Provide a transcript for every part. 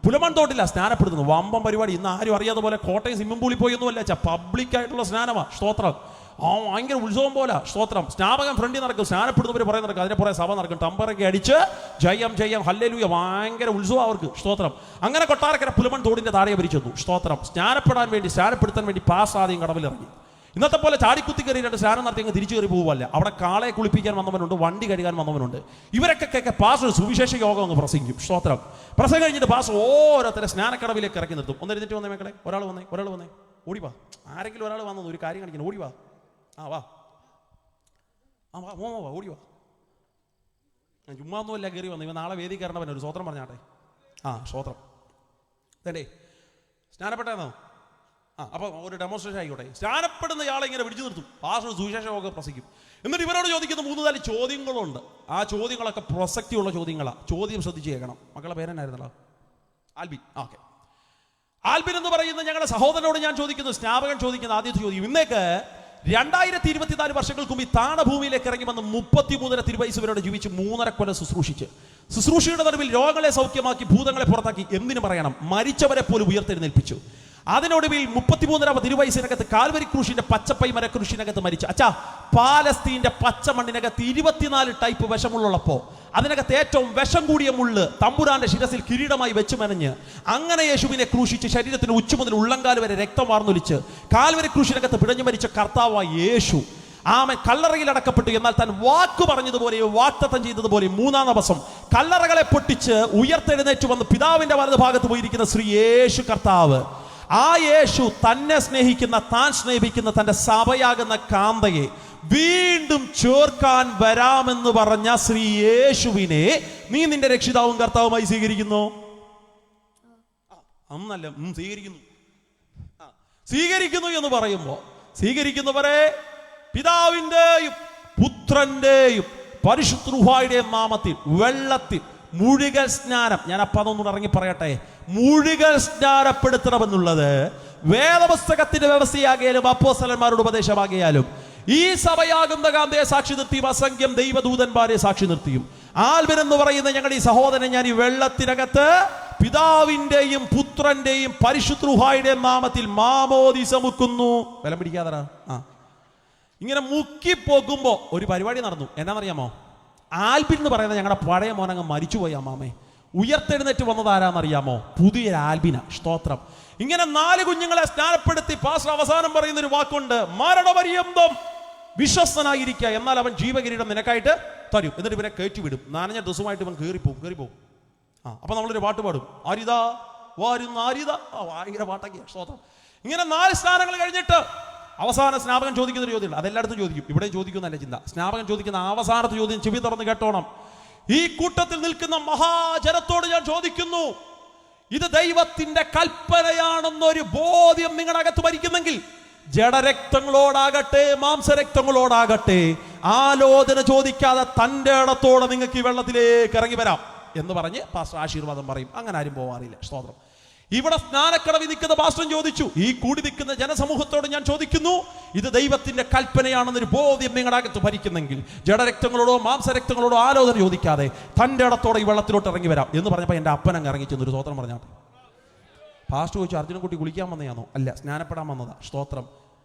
പുലമൺ തോട്ടില്ല സ്നാനപ്പെടുത്തുന്നു. വമ്പം പരിപാടി. ഇന്ന് ആരും അറിയാതെ പോലെ കോട്ടയം സ്വിമ്മിംഗ് പൂളിൽ പോയൊന്നുമല്ല, പബ്ലിക്കായിട്ടുള്ള സ്നാനമാണ്. സ്തോത്രം. ഭയങ്കര ഉത്സവം പോലെ. സ്തോത്രം. സ്നാപകൻ ഫ്രണ്ടിൽ നടക്കും, സ്നാനപ്പെടുന്നവർ പുറകെ നടക്കും, അതിനെ പുറകെ സഭ നടക്കും, ടമ്പറൊക്കെ അടിച്ച് ജയം ജയം ഹല്ലേലൂയ, ഭയങ്കര ഉത്സവം അവർക്ക്. സ്തോത്രം. അങ്ങനെ കൊട്ടാരക്കര പുലമൺ തോടിന്റെ താഴെ ഭരിച്ചു. സ്തോത്രം. സ്നാനപ്പെടുത്താൻ വേണ്ടി പാസ് ആദ്യം കടവിലിറങ്ങി. ഇന്നത്തെ പോലെ ചാടിക്കുത്തി കയറി 2 സ്നാനം നടത്തി അങ്ങ് തിരിച്ചു കയറി പോകുമല്ല. അവിടെ കാളെ കുളിപ്പിക്കാൻ വന്നവനുണ്ട്, വണ്ടി കഴുകാൻ വന്നവനുണ്ട്. ഇവരൊക്കെ പാസ് സുവിശേഷ യോഗം അങ്ങ് പ്രസംഗിക്കും. സ്തോത്രം. പ്രസംഗം കഴിഞ്ഞിട്ട് പാസ് ഓരോരുത്തരെ സ്നാനക്കടവിലേക്ക് ഇറക്കി നിർത്തും. ഒന്ന് എഴുന്നേറ്റ് വന്നേ മക്കളെ, ഒരാൾ വന്നേ, ഓടിവാ. ആരെങ്കിലും ഒരാൾ വന്നു ഒരു കാര്യം കാണിക്കണം, ഓടിവാ. വാ ഓടിവാ. ചുമ്മാ ഒന്നുമല്ല കയറി വന്നു. ഇവ നാളെ വേദി കയറണവൻ ഒരു സ്വോത്രം പറഞ്ഞാട്ടെ. സ്വോത്രം തന്നെ. സ്നാനപ്പെട്ടേന്നോ? അപ്പോൾ ഒരു ഡെമോൺസ്ട്രേഷൻ ആയിക്കോട്ടെ. സ്നാനപ്പെടുന്ന ആളെ ഇങ്ങനെ പിടിച്ചു നിർത്തും. പാസ്റ്റർ സുവിശേഷമൊക്കെ പ്രസംഗിക്കും. എന്നിട്ട് ഇവരോട് ചോദിക്കുന്ന 3-4 ചോദ്യങ്ങളുണ്ട്. ആ ചോദ്യങ്ങളൊക്കെ പ്രസക്തിയുള്ള ചോദ്യങ്ങളാണ്. ചോദ്യം ശ്രദ്ധിച്ച് കേൾക്കണം. മക്കളുടെ പേരെന്നായിരുന്നല്ലോ? ആൽബിൻ. ഓക്കെ. ആൽബിൻ എന്ന് പറയുന്ന ഞങ്ങളുടെ സഹോദരനോട് ഞാൻ ചോദിക്കുന്നു, സ്നാപകൻ ചോദിക്കുന്ന ആദ്യത്തെ ചോദ്യം. ഇന്നേക്ക് 2024 വർഷങ്ങൾക്ക് മുമ്പ് ഈ താണഭൂമിയിലേക്ക് ഇറങ്ങി വന്ന് 33 തിരുവയസ്സ് വരെ ജീവിച്ച് 3.5 കൊല്ലം ശുശ്രൂഷയുടെ നടുവിൽ രോഗങ്ങളെ സൗഖ്യമാക്കി, ഭൂതങ്ങളെ പുറത്താക്കി. എന്തിനു പറയണം? മരിച്ചവരെ പോലും ഉയർത്തെഴുന്നേൽപ്പിച്ചു. അതിനൊടുവിൽ 33 തിരുവയസ്സിനകത്ത് കാൽവരി ക്രൂശിന്റെ പച്ചപ്പൈ മരക്രൂശിനകത്ത് മരിച്ചു. പാലസ്തീന്റെ പച്ച മണ്ണിനകത്ത് 24 ടൈപ്പ് വിഷമുള്ളപ്പോ അതിനകത്ത് ഏറ്റവും വിഷം കൂടിയ മുള്ള് തമ്പുരാന്റെ ശിരസിൽ കിരീടമായി വെച്ച് മെനഞ്ഞ് അങ്ങനെ യേശുവിനെ ക്രൂശിച്ച് ശരീരത്തിന് ഉച്ച മുതൽ ഉള്ളങ്കാൽ വരെ രക്തം വാർന്നൊലിച്ച് കാൽവരി ക്രൂശിനകത്ത് പിടഞ്ഞു മരിച്ച കർത്താവായ യേശു ആമൻ കല്ലറയിൽ അടക്കപ്പെട്ടു. എന്നാൽ താൻ വാക്ക് പറഞ്ഞതുപോലെ, വാഗ്ദത്തം ചെയ്തതുപോലെ 3-ാം ദിവസം കല്ലറകളെ പൊട്ടിച്ച് ഉയർത്തെഴുന്നേറ്റ് വന്ന് പിതാവിന്റെ വലത് ഭാഗത്ത് പോയിരിക്കുന്ന ശ്രീ യേശു കർത്താവ്, ആ യേശു തന്നെ സ്നേഹിക്കുന്ന, താൻ സ്നേഹിക്കുന്ന തന്റെ സഭയാകുന്ന കാന്തയെ വീണ്ടും ചേർക്കാൻ വരാമെന്ന് പറഞ്ഞ ശ്രീ യേശുവിനെ നീ നിന്റെ രക്ഷിതാവും കർത്താവുമായി സ്വീകരിക്കുന്നു? അന്നല്ല, സ്വീകരിക്കുന്നു എന്ന് പറയുമ്പോ സ്വീകരിക്കുന്നവരെ പിതാവിന്റെയും പുത്രന്റെയും പരിശുദ്ധ റൂഹായുടെയും നാമത്തിൽ വെള്ളത്തിൽ മുഴുകൽ സ്നാനം, ഞാൻ അപ്പം അതൊന്നും ഇറങ്ങി പറയട്ടെ, മുഴുകൽ സ്നാനപ്പെടുത്തണമെന്നുള്ളത് വേദപുസ്തകത്തിന്റെ വ്യവസ്ഥയാകിയാലും അപ്പോസ്തലന്മാരുടെ ഉപദേശമാകിയാലും ഈ സഭയാകുന്ന കാന്തയെ സാക്ഷി നിർത്തിയും അസംഖ്യം ദൈവദൂതന്മാരെ സാക്ഷി നിർത്തിയും ആൽബിൻ എന്ന് പറയുന്ന ഞങ്ങളുടെ ഈ സഹോദരൻ ഞാൻ ഈ വെള്ളത്തിനകത്ത് പിതാവിന്റെയും പുത്രന്റെയും പരിശുദ്ധ റൂഹായുടെയും നാമത്തിൽ മാമോദീസ മുക്കുന്നു. ബലം പിടിക്കാതറാ. ഇങ്ങനെ മുക്കിപ്പോകുമ്പോ ഒരു പരിപാടി നടന്നു. എന്നാന്നറിയാമോ? ആൽബിൻ എന്ന് പറയുന്നത് ഞങ്ങളുടെ പഴയ മോനങ്ങ് മരിച്ചുപോയി. അമ്മാമേ ഉയർത്തെഴുന്നേറ്റ് വന്നത് ആരാന്നറിയാമോ? പുതിയൊരു ആൽബിന. സ്തോത്രം. ഇങ്ങനെ 4 കുഞ്ഞുങ്ങളെ സ്നാനപ്പെടുത്തി പാസ്റ്റർ അവസാനം പറയുന്ന ഒരു വാക്കുണ്ട്, മരണപര്യന്തം വിശ്വസ്തനായിരിക്കുക, എന്നാൽ അവൻ ജീവകിരീടം നിനക്കായിട്ട് തരും. എന്നിട്ട് ഇവരെ കയറ്റിവിടും. നനഞ്ഞ ഡ്രസ്സുമായിട്ട് ഇവൻ കയറിപ്പോവും. അപ്പൊ നമ്മളൊരു പാട്ട് പാടും, ആരിതാ വാരുന്ന ആരിതാ. ഭയങ്കര പാട്ടൊക്കെയാ. സ്തോത്രം. ഇങ്ങനെ 4 സ്നാനങ്ങൾ കഴിഞ്ഞിട്ട് അവസാന സ്നാപകൻ ചോദിക്കുന്ന ഒരു ചോദ്യം, അതെല്ലായിടത്തും ചോദിക്കും, ഇവിടെ ചോദിക്കുന്നല്ല ചിന്ത. സ്നാപകൻ ചോദിക്കുന്ന അവസാനത്തെ ചോദ്യം ചെവി തുറന്ന് കേട്ടോണം. ഈ കൂട്ടത്തിൽ നിൽക്കുന്ന മഹാജനത്തോട് ഞാൻ ചോദിക്കുന്നു, ഇത് ദൈവത്തിന്റെ കൽപ്പനയാണെന്നൊരു ബോധ്യം നിങ്ങളുടെ അകത്ത് ഭരിക്കുന്നെങ്കിൽ ജഡരക്തങ്ങളോടാകട്ടെ മാംസരക്തങ്ങളോടാകട്ടെ ആലോചന ചോദിക്കാതെ തൻ്റെ ഇടത്തോടെ നിങ്ങൾക്ക് ഈ വെള്ളത്തിലേക്ക് ഇറങ്ങി വരാം എന്ന് പറഞ്ഞ് പാസ്റ്റർ ആശീർവാദം പറയും. അങ്ങനെ ആരും പോവാറില്ല. സ്തോത്രം. ഇവിടെ സ്നാനക്കടവിൽ നിൽക്കുന്ന പാസ്റ്റർ ചോദിച്ചു, ഈ കൂടി നിൽക്കുന്ന ജനസമൂഹത്തോട് ഞാൻ ചോദിക്കുന്നു, ഇത് ദൈവത്തിന്റെ കൽപ്പനയാണെന്നൊരു ബോധ്യം നിങ്ങളുടെ അകത്ത് ഭരിക്കുന്നെങ്കിൽ ജഡരക്തങ്ങളോടോ മാംസരക്തങ്ങളോടോ ആലോചന ചോദിക്കാതെ തൻ്റെ ഇടത്തോടെ ഈ വെള്ളത്തിലോട്ട് ഇറങ്ങി വരാം എന്ന് പറഞ്ഞപ്പോൾ എൻ്റെ അപ്പൻ അങ്ങ് ഇറങ്ങി ചെന്നൊരു സ്തോത്രം പറഞ്ഞാട്ടെ. പാസ്റ്റർ ചോദിച്ചു, അർജുനൻകുട്ടി കുളിക്കാൻ വന്നതാണോ? അല്ല, സ്നാനപ്പെടാൻ വന്നതാ. സ്തോത്രം.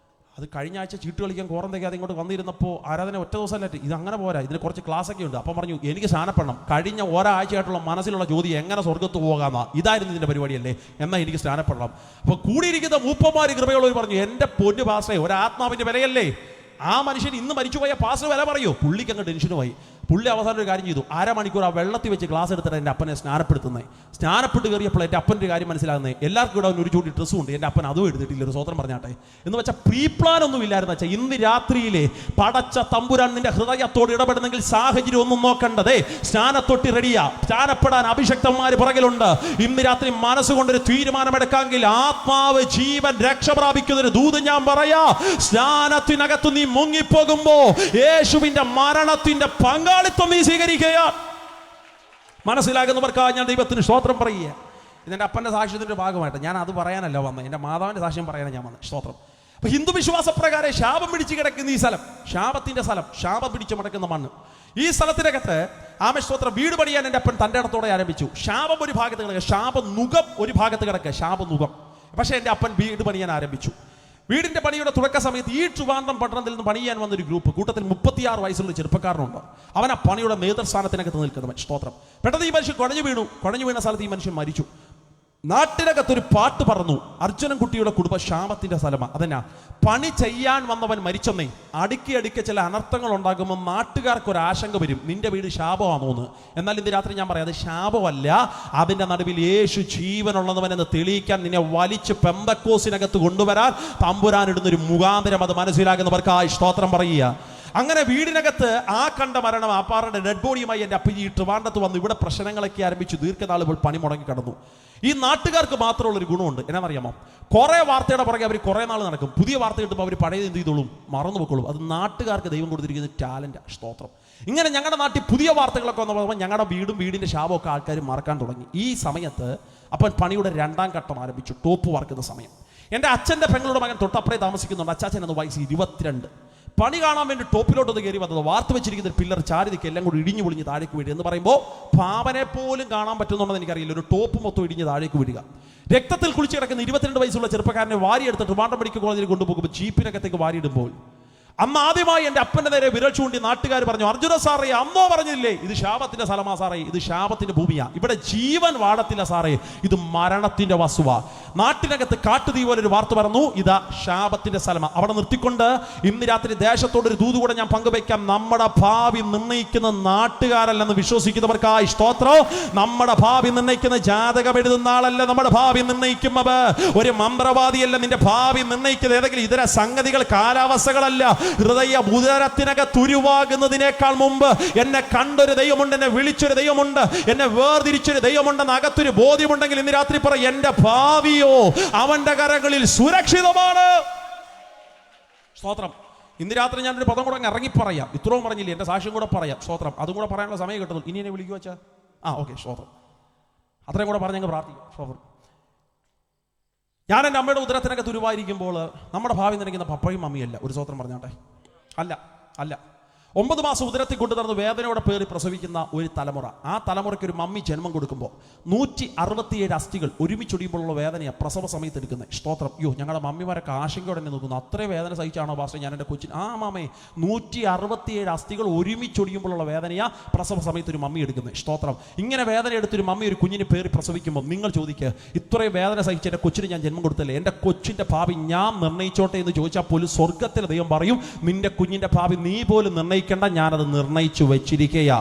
അത് കഴിഞ്ഞ ആഴ്ച ചീട്ട് കളിക്കാൻ കോറം തികയാതെ ഇങ്ങോട്ട് വന്നിരുന്നപ്പോൾ ആരാധന ഒറ്റ ദിവസമല്ല, ഇത് അങ്ങനെ പോരാ, ഇതിന് കുറച്ച് ക്ലാസ്സൊക്കെ ഉണ്ട്. അപ്പം പറഞ്ഞു, എനിക്ക് സ്നാനപ്പെടണം. കഴിഞ്ഞ ഒരാഴ്ചയായിട്ടുള്ള മനസ്സിലുള്ള ചോദ്യം എങ്ങനെ സ്വർഗത്ത് പോകാമെന്നാ. ഇതായിരുന്നു ഇതിൻ്റെ പരിപാടിയല്ലേ, എന്നാൽ എനിക്ക് സ്നാനപ്പെടണം. അപ്പോൾ കൂടിയിരിക്കുന്ന മൂപ്പന്മാർ കൃപയുള്ളവർ പറഞ്ഞു, എൻ്റെ പൊന്നു പാസ്റ്ററെ, ഒരാത്മാവിൻ്റെ വിലയല്ലേ. ആ മനുഷ്യൻ ഇന്ന് മരിച്ചുപോയ പാസ്റ്റർ വില പറയോ? പുള്ളിക്ക് അങ്ങ് ടെൻഷനുമായി. പുള്ളി അവസാനം ഒരു കാര്യം ചെയ്തു, 1/2 മണിക്കൂർ ആ വെള്ളത്തിൽ വെച്ച് ഗ്ലാസ് എടുത്തിട്ട് എൻ്റെ അപ്പനെ സ്നാനപ്പെടുത്തുന്നത്. സ്നാനപ്പെട്ട് കയറിയപ്പോൾ എൻ്റെ അപ്പൻ്റെ ഒരു കാര്യം മനസ്സിലാകുന്നത്, എല്ലാവർക്കും ഇവിടെ ഒരു ചൂടി ഡ്രസ്സും ഉണ്ട്, എൻ്റെ അപ്പൻ അതും എടുത്തിട്ടില്ല. ഒരു സ്വതന്ത്രം പറഞ്ഞാട്ടെ എന്ന് വെച്ചാൽ പ്രീ പ്ലാൻ ഒന്നും ഇല്ലായിരുന്നു. വെച്ചാൽ ഇന്ന് രാത്രിയിലെ പടച്ച തമ്പുരാൻ നിന്റെ ഹൃദയത്തോട് ഇടപെടുന്നെങ്കിൽ സാഹചര്യം ഒന്നും നോക്കണ്ടതേ, സ്നാനത്തൊട്ടി റെഡിയാ. സ്നാനപ്പെടാൻ അഭിഷക്തന്മാർ പുറകിലുണ്ട്. ഇന്ന് രാത്രി മനസ്സുകൊണ്ടൊരു തീരുമാനമെടുക്കാമെങ്കിൽ ആത്മാവ് ജീവൻ രക്ഷ പ്രാപിക്കുന്നൊരു ദൂത് ഞാൻ പറയാ. സ്നാനത്തിനകത്ത് നീ മുങ്ങിപ്പോകുമ്പോ യേശുവിന്റെ മരണത്തിന്റെ പങ്കാളിത്തം നീ സ്വീകരിക്കുക. മനസ്സിലാകുന്നവർക്കായി ഞാൻ ദൈവത്തിന് സ്തോത്രം പറയുക. ഇതെൻ്റെ അപ്പൻ്റെ സാക്ഷ്യത്തിൻ്റെ ഭാഗമായിട്ട് ഞാൻ അത് പറയാനല്ല വന്നത്, എൻ്റെ മാതാവിൻ്റെ സാക്ഷ്യം പറയാനാണ് ഞാൻ വന്നത്. സ്തോത്രം. അപ്പൊ ഹിന്ദു വിശ്വാസപ്രകാരം ശാപം പിടിച്ച് കിടക്കുന്ന ഈ സ്ഥലം, ശാപത്തിന്റെ സ്ഥലം, ശാപം പിടിച്ച് മടക്കുന്ന മണ്ണ്, ഈ സ്ഥലത്തിനകത്ത് ആമേശ്വത്ര വീട് പണിയാൻ എൻ്റെ അപ്പൻ തൻ്റെ ഇടത്തോടെ ആരംഭിച്ചു. ശാപം ഒരു ഭാഗത്ത് കിടക്കുക, ശാപനുകം ഒരു ഭാഗത്ത് കിടക്കുക, ശാപനുകം. പക്ഷേ എൻ്റെ അപ്പൻ വീട് പണിയാൻ ആരംഭിച്ചു. വീടിന്റെ പണിയുടെ തുടക്ക സമയത്ത് ഈ ട്രിവാൻഡ്രം പട്ടണത്തിൽ നിന്ന് പണിയാൻ വന്നൊരു ഗ്രൂപ്പ്, കൂട്ടത്തിൽ 36 വയസ്സുള്ള ചെറുപ്പക്കാരനുണ്ട്. അവൻ ആ പണിയുടെ നേതൃസ്ഥാനത്തിനകത്ത് നിൽക്കുന്നവൻ. സ്തോത്രം. പെട്ടെന്ന് ഈ മനുഷ്യൻ കുഴഞ്ഞു വീണ സ്ഥലത്ത് ഈ മനുഷ്യൻ മരിച്ചു. നാട്ടിനകത്തൊരു പാട്ട് പറഞ്ഞു, അർജുനൻകുട്ടിയുടെ കുടുംബം ശാപത്തിന്റെ സ്ഥലമാണ്. അതെന്നാ, പണി ചെയ്യാൻ വന്നവൻ മരിച്ചെന്നേ. അടുക്കി ചില അനർത്ഥങ്ങൾ ഉണ്ടാകുമ്പോൾ നാട്ടുകാർക്ക് ഒരു ആശങ്ക വരും, നിന്റെ വീട് ശാപമാണോന്ന്. എന്നാൽ ഇന്ന് രാത്രി ഞാൻ പറയാം, അത് ശാപമല്ല. അതിന്റെ നടുവിൽ യേശു ജീവനുള്ളവൻ എന്ന് തെളിയിക്കാൻ നിന്നെ വലിച്ച് പെന്തക്കോസിനകത്ത് കൊണ്ടുവരാൻ തമ്പുരാനിടുന്നൊരു മുഖാന്തരം അത് മനസ്സിലാകുന്നവർക്കായി സ്തോത്രം പറയുക. അങ്ങനെ വീടിനകത്ത് ആ കണ്ട മരണം, ആപ്പാറുടെ ഡെഡ് ബോഡിയുമായി എൻ്റെ അപ്പൻ ഈ ട്രിവാൻഡ്രത്ത് വന്നു. ഇവിടെ പ്രശ്നങ്ങളൊക്കെ ആരംഭിച്ചു. ദീർഘനാളുകൾ പണി മുടങ്ങി കിടന്നു. ഈ നാട്ടുകാർക്ക് മാത്രമുള്ളൊരു ഗുണമുണ്ട്, എന്നാണെന്നറിയാമോ? കുറേ വാർത്തയുടെ പുറകെ അവർ കുറേ നാൾ നടക്കും. പുതിയ വാർത്ത കിട്ടുമ്പോൾ അവർ പഴയത് എന്ത് ചെയ്തോളും? മറന്നു വെക്കോളും. അത് നാട്ടുകാർക്ക് ദൈവം കൊടുത്തിരിക്കുന്ന ടാലന്റ്. സ്തോത്രം. ഇങ്ങനെ ഞങ്ങളുടെ നാട്ടിൽ പുതിയ വാർത്തകളൊക്കെ വന്നപ്പോൾ ഞങ്ങളുടെ വീടിന്റെ ശാപമൊക്കെ ആൾക്കാർ മറക്കാൻ തുടങ്ങി. ഈ സമയത്ത് അപ്പം പണിയുടെ 2ാം ഘട്ടം ആരംഭിച്ചു. ടോപ്പ് വാർക്കുന്ന സമയം. എൻ്റെ അച്ഛൻ്റെ പെങ്ങളുടെ മകൻ തൊട്ടപ്പുറേ താമസിക്കുന്നുണ്ട്. അച്ചാച്ചൻ എന്ന് വയസ്സ് 22. പണി കാണാൻ വേണ്ടി ടോപ്പിലോട്ടൊന്ന് കയറി വന്നത്. വാർത്ത വെച്ചിരിക്കുന്ന പില്ലർ ചാരിതിക്ക് എല്ലാം കൂടി ഇടിഞ്ഞു പൊളിഞ്ഞ് താഴേക്ക് വീഴുക എന്ന് പറയുമ്പോൾ പാവനെ പോലും കാണാൻ പറ്റുന്നുണ്ടെന്ന് എനിക്കറിയില്ല. ഒരു ടോപ്പ് മൊത്തം ഇടിഞ്ഞ് താഴേക്ക് വീഴുക. രക്തത്തിൽ കുളിച്ച് കിടക്കുന്ന 22 വയസ്സുള്ള ചെറുപ്പക്കാരനെ വാരിയെടുത്ത് ട്രിവാൻഡ്രം മെഡിക്കൽ കോളേജിൽ കൊണ്ടുപോകുമ്പോൾ ജീപ്പിനകത്തേക്ക് വാരിയിടുമ്പോൾ അന്ന് ആദ്യമായി എൻ്റെ അപ്പൻ്റെ നേരെ വിരൽ ചൂണ്ടി നാട്ടുകാർ പറഞ്ഞു, അർജുന സാറേ, അമ്മോ പറഞ്ഞില്ലേ ഇത് ശാപത്തിന്റെ സ്ഥലമാ സാറേ, ഇത് ശാപത്തിന്റെ ഭൂമിയാ, ഇവിടെ ജീവൻ വാടത്തില്ല സാറേ, ഇത് മരണത്തിന്റെ വസ്തുവാ. നാട്ടിനകത്ത് കാട്ടുതീ പോലെ ഒരു വാർത്ത പറഞ്ഞു, ഇതാ ശാപത്തിന്റെ സ്ഥലമാ. അവിടെ നിർത്തിക്കൊണ്ട് ഇന്ന് രാത്രി ദേശത്തോടൊരു ദൂത് കൂടെ ഞാൻ പങ്കുവയ്ക്കാം. നമ്മുടെ ഭാവി നിർണ്ണയിക്കുന്ന നാട്ടുകാരല്ലെന്ന് വിശ്വസിക്കുന്നവർക്കായി സ്തോത്രം. നമ്മുടെ ഭാവി നിർണ്ണയിക്കുന്ന ജാതകം എഴുതുന്ന ആളല്ല നമ്മുടെ ഭാവി നിർണ്ണയിക്കുന്നത്. ഒരു മന്ത്രവാദിയല്ല നിന്റെ ഭാവി നിർണ്ണയിക്കുന്നത്. ഏതെങ്കിലും ഇതര സംഗതികൾ, കാലാവസ്ഥകളല്ല. ഹൃദയ ഉദരത്തിനകത്ത് ഉരുവാകുന്നതിനേക്കാൾ മുമ്പ് എന്നെ കണ്ടൊരു ദൈവമുണ്ട്, എന്നെ വിളിച്ചൊരു ദൈവമുണ്ട്, എന്നെ വേർതിരിച്ചൊരു ദൈവമുണ്ടെന്ന് അകത്തൊരു ബോധ്യമുണ്ടെങ്കിൽ ഇന്ന് രാത്രി പറ, എന്റെ ഭാവിയോ അവന്റെ കരങ്ങളിൽ സുരക്ഷിതമാണ്. സ്തോത്രം. ഇന്ന് രാത്രി ഞാനൊരു പദം കൂടെ ഇറങ്ങി പറയാം. ഇത്രയും പറഞ്ഞില്ലേ, എന്റെ സാക്ഷ്യം കൂടെ പറയാം. സ്തോത്രം. അതും കൂടെ പറയാനുള്ള സമയം കിട്ടുന്നു. ഇനി എന്നെ വിളിക്കുക വെച്ചാ ഓക്കെ. സ്തോത്രം. അത്രയും കൂടെ പറഞ്ഞങ്ങ് പ്രാർത്ഥിക്കും. സ്തോത്രം. ഞാൻ എൻ്റെ അമ്മയുടെ ഉദരത്തിനകത്ത് ഉരുവായിരിക്കുമ്പോൾ നമ്മുടെ ഭാവി നിനക്കുന്ന പപ്പയും മമ്മിയല്ല. ഒരു സ്തോത്രം പറഞ്ഞാട്ടെ. അല്ല 9 മാസം ഉദരത്തിൽ കൊണ്ടു നടന്ന് വേദനയോടെ പേറി പ്രസവിക്കുന്ന ഒരു തലമുറ. ആ തലമുറയ്ക്ക് ഒരു മമ്മി ജന്മം കൊടുക്കുമ്പോൾ 167 അസ്ഥികൾ ഒരുമിച്ചൊടിയുമ്പോഴുള്ള വേദനയാണ് പ്രസവ സമയത്ത് എടുക്കുന്നത്. സ്തോത്രം. ഞങ്ങളുടെ മമ്മിമാരൊക്കെ ആശങ്കയോടെ തന്നെ നോക്കുന്നു. അത്രയും വേദന സഹിച്ചാണോ പാസ്റ്റർ ഞാൻ എൻ്റെ കൊച്ചിന്? മാമേ, 167 അസ്ഥികൾ ഒരുമിച്ചൊടിയുമ്പോഴുള്ള വേദനയാണ് പ്രസവ സമയത്ത് ഒരു മമ്മി എടുക്കുന്നത്. സ്തോത്രം. ഇങ്ങനെ വേദന എടുത്തൊരു മമ്മി ഒരു കുഞ്ഞിന് പേറി പ്രസവിക്കുമ്പോൾ നിങ്ങൾ ചോദിക്കുക, ഇത്രയും വേദന സഹിച്ച് എൻ്റെ കൊച്ചിന് ഞാൻ ജന്മം കൊടുത്തല്ലേ, എൻ്റെ കൊച്ചിൻ്റെ ഭാവി ഞാൻ നിർണ്ണയിച്ചോട്ടെ എന്ന് ചോദിച്ചാൽ പോലും സ്വർഗത്തിലെ ദൈവം പറയും, നിന്റെ കുഞ്ഞിൻ്റെ ഭാവി നീ പോലും നിർണ്ണയിക്കേണ്ട, ഞാനത് നിർണ്ണയിച്ചു വെച്ചിരിക്കുക.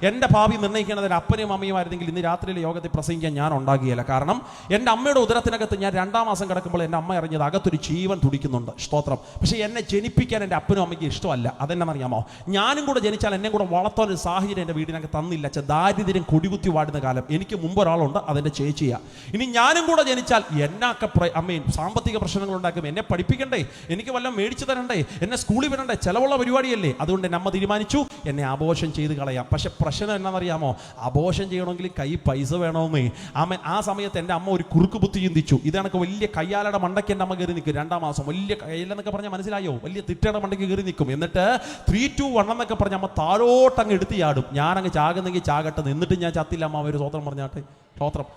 എൻ്റെ ഭാവി നിർണ്ണയിക്കേണ്ടതിന് അപ്പനും അമ്മയുമായിരുന്നെങ്കിൽ ഇന്ന് രാത്രിയിലെ യോഗത്തിൽ പ്രസംഗിക്കാൻ ഞാൻ ഉണ്ടാകിയല്ല. കാരണം എൻ്റെ അമ്മയുടെ ഉദരത്തിനകത്ത് ഞാൻ 2ാം മാസം കിടക്കുമ്പോൾ എൻ്റെ അമ്മ അറിഞ്ഞത് അകത്തൊരു ജീവൻ തുടിക്കുന്നുണ്ട്. സ്തോത്രം. പക്ഷേ എന്നെ ജനിപ്പിക്കാൻ എൻ്റെ അപ്പനും അമ്മയ്ക്ക് ഇഷ്ടമല്ല. അതെന്നറിയാമോ? ഞാനും കൂടെ ജനിച്ചാൽ എന്നെ കൂടെ വളർത്താൻ ഒരു സാഹചര്യം എൻ്റെ വീടിനകത്ത് തന്നില്ല. ദാരിദ്ര്യം കൊടികുത്തി വാടുന്ന കാലം. എനിക്ക് മുമ്പ് ഒരാളുണ്ട്, അതെൻ്റെ ചേച്ചിയാണ്. ഇനി ഞാനും കൂടെ ജനിച്ചാൽ എന്നൊക്കെ അമ്മയും സാമ്പത്തിക പ്രശ്നങ്ങൾ ഉണ്ടാക്കും. എന്നെ പഠിപ്പിക്കണ്ടേ, എനിക്ക് വല്ലതും മേടിച്ചു തരണ്ടേ, എന്നെ സ്കൂളിൽ വിടണ്ടേ, ചിലവുള്ള പരിപാടിയല്ലേ. അതുകൊണ്ട് എൻ്റെ അമ്മ തീരുമാനിച്ചു എന്നെ അബോർഷൻ ചെയ്ത് കളയാം. പക്ഷെ പ്രശ്നം എന്നാണെന്നറിയാമോ? അബോർഷൻ ചെയ്യണമെങ്കിൽ കൈ പൈസ വേണമെന്നേ. ആ സമയത്ത് എൻ്റെ അമ്മ ഒരു കുറുക്ക് ബുദ്ധി ചിന്തിച്ചു. ഇതാണൊക്കെ വലിയ കയ്യാലയുടെ മണ്ടയ്ക്ക് എൻ്റെ അമ്മ കയറി നിൽക്കും. 2ാം മാസം വലിയ കയ്യിലെന്നൊക്കെ പറഞ്ഞാൽ മനസ്സിലായോ? വലിയ തിട്ടയുടെ മണ്ടയ്ക്ക് കയറി നിൽക്കും. എന്നിട്ട് 3, 2, 1 എന്നൊക്കെ പറഞ്ഞ് അമ്മ താഴോട്ടങ്ങ് എടുത്ത് ചാടും. ഞാനങ്ങ് ചാകുന്നെങ്കിൽ ചാകട്ടെ, എന്നിട്ട് ഞാൻ ചത്തില്ല അമ്മ. ഒരു സ്വത്രം പറഞ്ഞാട്ടെ. സ്വത്രം.